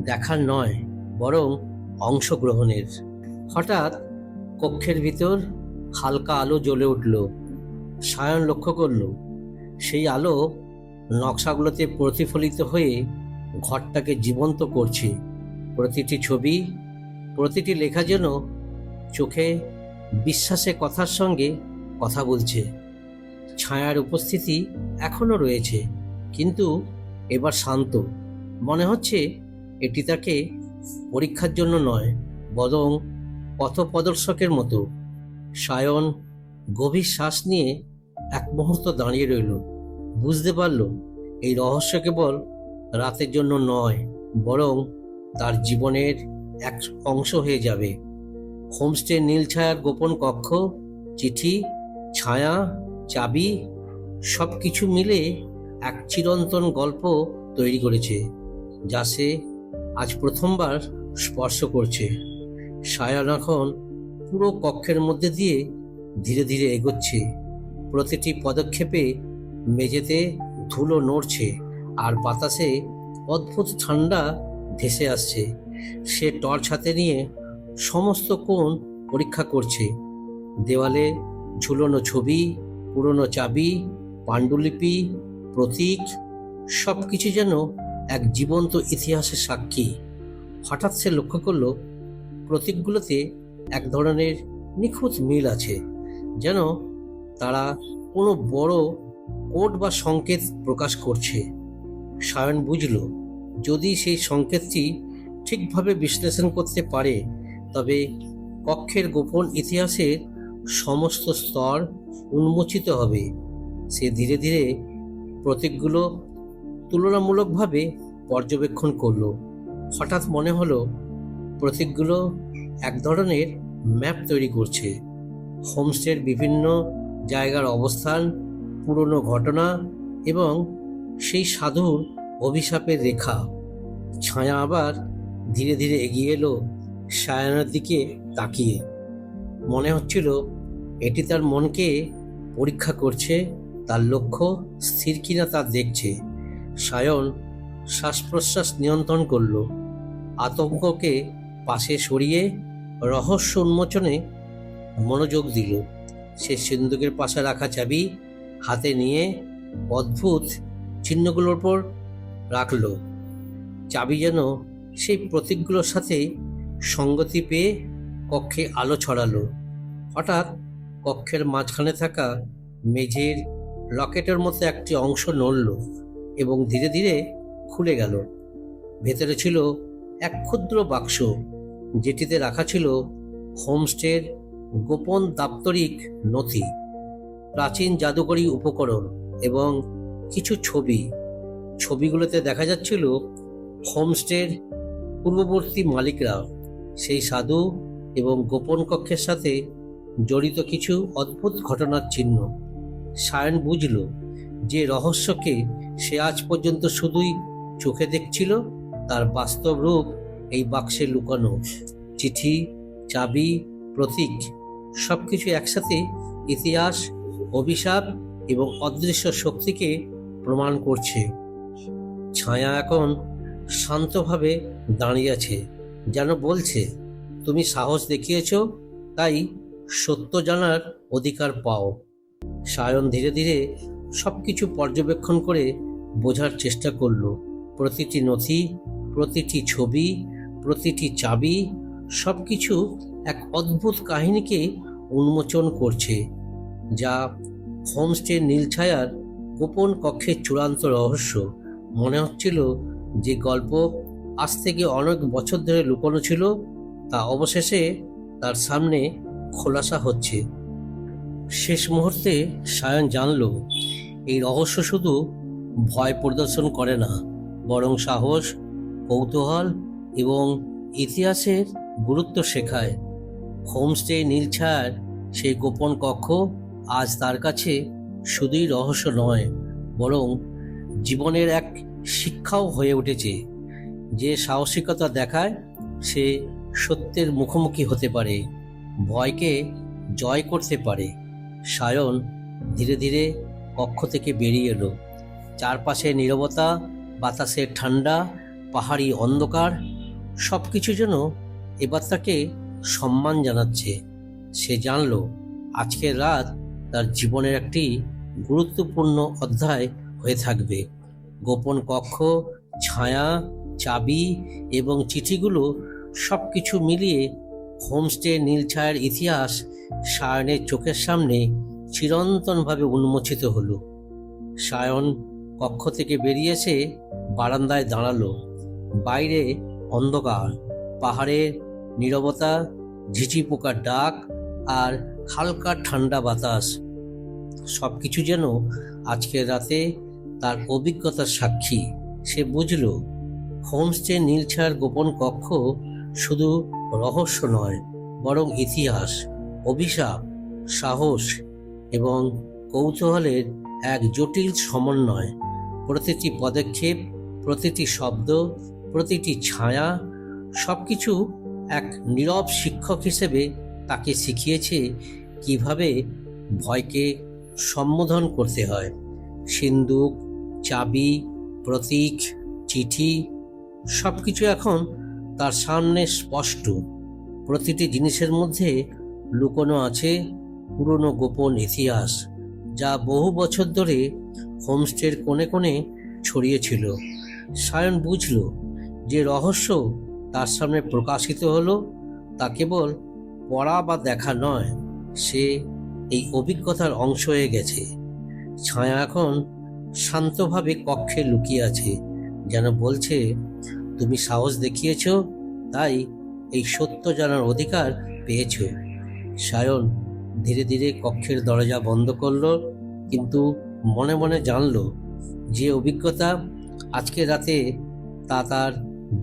দেখার নয়, বরং অংশগ্রহণের। হঠাৎ কক্ষের ভিতর হালকা আলো জ্বলে উঠল। সায়ন লক্ষ্য করল সেই আলো নকশাগুলোতে প্রতিফলিত হয়ে ঘরটাকে জীবন্ত করছে। প্রতিটি ছবি, প্রতিটি লেখা যেন চোখে বিশ্বাসে কথার সঙ্গে কথা বলছে। ছায়ার উপস্থিতি এখনো রয়েছে, কিন্তু এবার শান্ত। মনে হচ্ছে এটি তাকে পরীক্ষার জন্য নয়, বরং পথপ্রদর্শকের মতো। সায়ন গভীর শ্বাস নিয়ে এক মুহূর্ত দাঁড়িয়ে রইল। বুঝতে পারল এই রহস্য কেবল রাতের জন্য নয়, বরং তার জীবনের এক অংশ হয়ে যাবে। হোমস্টে নীলছায়ার গোপন কক্ষ, চিঠি, ছায়া, চাবি সব কিছু মিলে এক চিরন্তন গল্প তৈরি করেছে, যা সে আজ প্রথমবার স্পর্শ করছে। সায়ন এখন পুরো কক্ষের মধ্যে দিয়ে ধীরে ধীরে এগোচ্ছে। প্রতিটি পদক্ষেপে মেঝেতে ধুলো নড়ছে আর বাতাসে অদ্ভুত ঠান্ডা ভেসে আসছে। সে টর্চ হাতে নিয়ে সমস্ত কোণ পরীক্ষা করছে। দেওয়ালে ঝুলনো ছবি, পুরনো চাবি, পাণ্ডুলিপি, প্রতীক সবকিছু যেন এক জীবন্ত ইতিহাসের সাক্ষী। হঠাৎ সে লক্ষ্য করল প্রতীকগুলোতে এক ধরনের নিখুঁত মিল আছে, যেন তারা কোনো বড় কোড বা সংকেত প্রকাশ করছে। সায়ন বুঝল, যদি সেই সংকেতটি ঠিকভাবে বিশ্লেষণ করতে পারে তবে কক্ষের গোপন ইতিহাসের সমস্ত স্তর উন্মোচিত হবে। সে ধীরে ধীরে প্রতীকগুলো তুলনামূলকভাবে পর্যবেক্ষণ করল। হঠাৎ মনে হলো প্রতীকগুলো এক ধরনের ম্যাপ তৈরি করছে। হোমস্টের বিভিন্ন জায়গার অবস্থান, পুরনো ঘটনা এবং সেই সাধুর অভিশাপের রেখা। ছায়া আবার ধীরে ধীরে এগিয়ে এলো সায়নের দিকে তাকিয়ে। মনে হচ্ছিল এটি তার মনকে পরীক্ষা করছে, তার লক্ষ্য স্থির কিনা তা দেখছে। সায়ন শ্বাস প্রশ্বাস নিয়ন্ত্রণ করল, আতঙ্ককে পাশে সরিয়ে রহস্য উন্মোচনে মনোযোগ দিল। সে সিন্দুকের পাশে রাখা চাবি হাতে নিয়ে অদ্ভুত চিহ্নগুলোর উপর রাখল। চাবি যেন সেই প্রতীকগুলোর সাথে সঙ্গতি পেয়ে কক্ষে আলো ছড়ালো। হঠাৎ কক্ষের মাঝখানে থাকা মেঝের লকেটের মতো একটি অংশ নড়ল এবং ধীরে ধীরে খুলে গেল। ভেতরে ছিল এক ক্ষুদ্র বাক্স, যেটিতে রাখা ছিল হোমস্টের গোপন দাপ্তরিক নথি, প্রাচীন জাদুকরী উপকরণ এবং কিছু ছবি। ছবিগুলোতে দেখা যাচ্ছিল হোমস্টের পূর্ববর্তী মালিকরা, সেই সাধু এবং গোপন কক্ষের সাথে জড়িত কিছু অদ্ভুত ঘটনার চিহ্ন। সায়ন বুঝল যে রহস্যকে সে আজ পর্যন্ত শুধুই চোখে দেখছিল, তার বাস্তব রূপ এই বাক্সে লুকানো। চিঠি, চাবি, প্রতীক সবকিছু একসাথে ইতিহাস, অভিশাপ এবং অদৃশ্য শক্তিকে প্রমাণ করছে। ছায়া এখন শান্তভাবে দাঁড়িয়ে আছে, যেন বলছে, তুমি সাহস দেখিয়েছ, তাই সত্য জানার অধিকার পাও। সায়ন ধীরে ধীরে সবকিছু পর্যবেক্ষণ করে বোঝার চেষ্টা করল। প্রতিটি নথি, প্রতিটি ছবি, প্রতিটি চাবি সবকিছু এক অদ্ভুত কাহিনীকে উন্মোচন করছে, যা হোমস্টের নীলছায়ার গোপন কক্ষের চূড়ান্ত রহস্য। মনে হচ্ছিল যে গল্প আজ থেকে অনেক বছর ধরে লুকানো ছিল, তা অবশেষে তার সামনে খোলাসা হচ্ছে। শেষ মুহূর্তে সায়ন জানল, এই রহস্য শুধু ভয় প্রদর্শন করে না, বরং সাহস, কৌতূহল এবং ইতিহাসের গুরুত্ব শেখায়। হোমস্টে নীলছায়ার সেই গোপন কক্ষ আজ তার কাছে শুধুই রহস্য নয়, বরং জীবনের এক শিক্ষাও হয়ে উঠেছে। যে সাহসিকতা দেখায় সে সত্যের মুখোমুখি হতে পারে, ভয়কে জয় করতে পারে। সায়ন ধীরে ধীরে কক্ষ থেকে বেরিয়ে এলো। চারপাশে নীরবতা, বাতাসের ঠান্ডা, পাহাড়ি অন্ধকার সবকিছু যেন এবার তাকে সম্মান জানাচ্ছে। সে জানল আজকের রাত তার জীবনের একটি গুরুত্বপূর্ণ অধ্যায় হয়ে থাকবে। গোপন কক্ষ, ছায়া, চাবি এবং চিঠিগুলো সবকিছু মিলিয়ে হোমস্টে নীলছায়ার ইতিহাস সায়নের চোখের সামনে চিরন্তনভাবে উন্মোচিত হলো। সায়ন কক্ষ থেকে বেরিয়ে এসে বারান্দায় দাঁড়ালো। বাইরে অন্ধকার, পাহাড়ের নীরবতা, ঝিঝি পোকার ডাক আর হালকা ঠান্ডা বাতাস সবকিছু যেন আজকের রাতে তার অভিজ্ঞতার সাক্ষী। সে বুঝল হোমস্টে নীলছায়ার গোপন কক্ষ শুধু রহস্য নয়, বরং ইতিহাস, অভিশাপ, সাহস এবং কৌতূহলের এক জটিল সমন্বয়। প্রতিটি পদক্ষেপ, প্রতিটি শব্দ, প্রতিটি ছায়া সবকিছু এক নীরব শিক্ষক হিসেবে তাকে শিখিয়েছে কিভাবে ভয়কে সম্বোধন করতে হয়। সিন্দুক, চাবি, প্রতীক, চিঠি সবকিছু এখন তার সামনে স্পষ্ট। প্রতিটি জিনিসের মধ্যে লুকোনো আছে পুরনো গোপন ইতিহাস, যা বহু বছর ধরে হোমস্টের কোণে কোণে ছড়িয়েছিল। সায়ন বুঝল যে রহস্য তার সামনে প্রকাশিত হলো তা কেবল পড়া বা দেখা নয়, সে এই অভিজ্ঞতার অংশ হয়ে গেছে। ছায়া এখন শান্তভাবে কক্ষে লুকিয়ে আছে, যেন বলছে, তুমি সাহস দেখিয়েছ, তাই এই সত্য জানার অধিকার পেয়েছ। সায়ন ধীরে ধীরে কক্ষের দরজা বন্ধ করলো, কিন্তু মনে মনে জানল যে অভিজ্ঞতা আজকে রাতে তা তার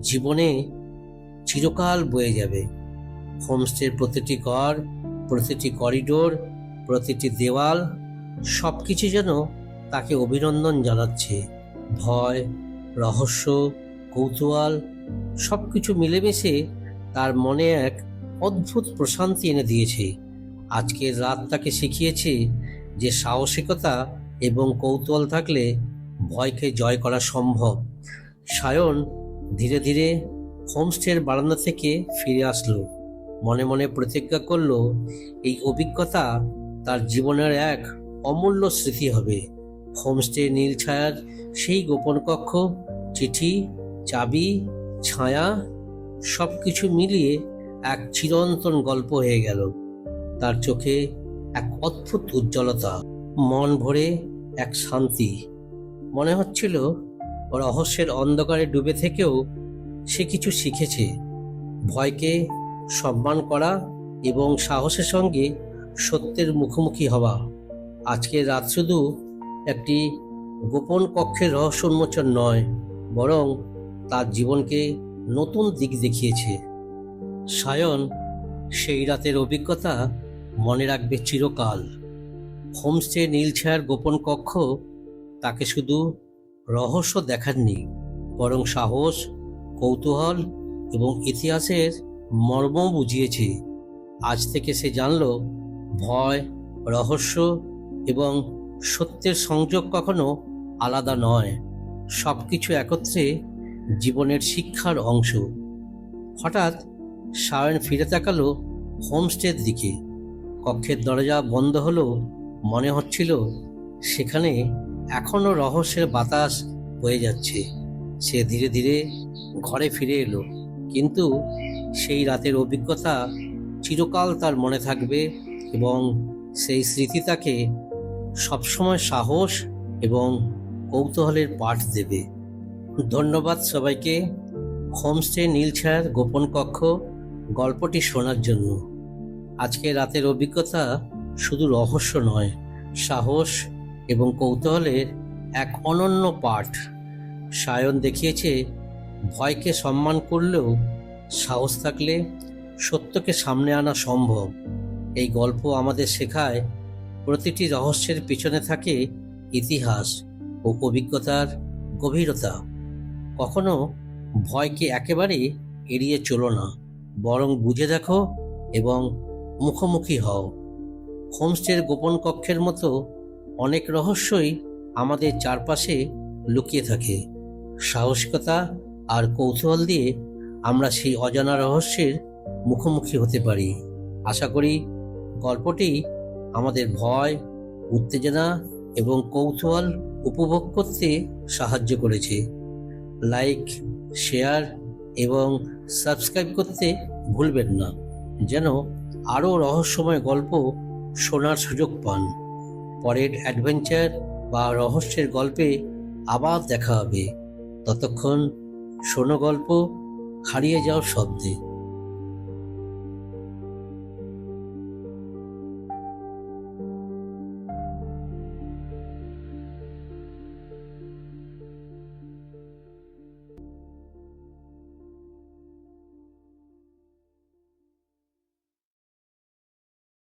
জীবনে চিরকাল বয়ে যাবে। হোমস্টের প্রতিটি ঘর, প্রতিটি করিডোর, প্রতিটি দেওয়াল, সব কিছু যেন তাকে অভিনন্দন জানাচ্ছে। ভয়, রহস্য, কৌতূহল সব কিছু মিলেমিশে তার মনে এক অদ্ভুত প্রশান্তি এনে দিয়েছে। আজকের রাত তাকে শিখিয়েছে যে সাহসিকতা এবং কৌতূহল থাকলে ভয়কে জয় করা সম্ভব। সায়ন ধীরে ধীরে হোমস্টের বারান্দা থেকে ফিরে আসলো। মনে মনে প্রতিজ্ঞা করল এই অভিজ্ঞতা তার জীবনের এক অমূল্য স্মৃতি হবে। হোমস্টে নীল ছায়ার সেই গোপন কক্ষ, চিঠি, চাবি, ছায়া সব কিছু মিলিয়ে এক চিরন্তন গল্প হয়ে গেল। তার চোখে এক অদ্ভুত উজ্জ্বলতা, মন ভরে এক শান্তি। মনে হচ্ছিল রহস্যের অন্ধকারে ডুবে থেকেও সে কিছু শিখেছে, ভয়কে সম্মান করা এবং সাহসের সঙ্গে সত্যের মুখোমুখি হওয়া। আজকের রাত শুধু একটি গোপন কক্ষের রহস্য উন্মোচন নয়, বরং তার জীবনকে নতুন দিক দেখিয়েছে। সায়ন সেই রাতের অভিজ্ঞতা মনে রাখবে চিরকাল। হোমস্টে নীলছায়ার গোপন কক্ষ তাকে শুধু রহস্য দেখাননি, বরং সাহস, কৌতূহল এবং ইতিহাসের মর্ম বুঝিয়েছে। আজ থেকে সে জানল ভয়, রহস্য এবং সত্যের সংযোগ কখনো আলাদা নয়, সব কিছু একত্রে জীবনের শিক্ষার অংশ। হঠাৎ সায়ন ফিরে তাকালো হোমস্টের দিকে। কক্ষের দরজা বন্ধ হলো, মনে হচ্ছিল সেখানে এখনো রহস্যের বাতাস বয়ে যাচ্ছে। সে ধীরে ধীরে ঘরে ফিরে এলো, কিন্তু সেই রাতের অভিজ্ঞতা চিরকাল তার মনে থাকবে এবং সেই স্মৃতি তাকে সবসময় সাহস এবং কৌতূহলের পাঠ দেবে। ধন্যবাদ সবাইকে হোমস্টে নীলছায়ার গোপন কক্ষ গল্পটি শোনার জন্য। আজকে রাতের অভিজ্ঞতা শুধু রহস্য নয়, সাহস এবং কৌতূহলের এক অনন্য পাঠ। সায়ন দেখিয়েছে ভয়কে সম্মান করলেও সাহস থাকলে সত্যকে সামনে আনা সম্ভব। এই গল্প আমাদের শেখায় প্রতিটি রহস্যের পিছনে থাকে ইতিহাস ও অভিজ্ঞতার গভীরতা। কখনো ভয়কে একেবারে এড়িয়ে চলো না, বরং বুঝে দেখো এবং মুখোমুখি হও। হোমস্টের গোপন কক্ষের মতো অনেক রহস্যই আমাদের চারপাশে লুকিয়ে থাকে। সাহসিকতা আর কৌতূহল দিয়ে আমরা সেই অজানা রহস্যের মুখোমুখি হতে পারি। আশা করি গল্পটি আমাদের ভয়, উত্তেজনা এবং কৌতূহল উপভোগ করতে সাহায্য করেছে। লাইক, শেয়ার এবং সাবস্ক্রাইব করতে ভুলবেন না, যেন আরও রহস্যময় গল্প শোনার সুযোগ পান। পরের অ্যাডভেঞ্চার বা রহস্যের গল্পে আবার দেখা হবে। ততক্ষণ শোনো গল্প, হারিয়ে যাও শব্দে।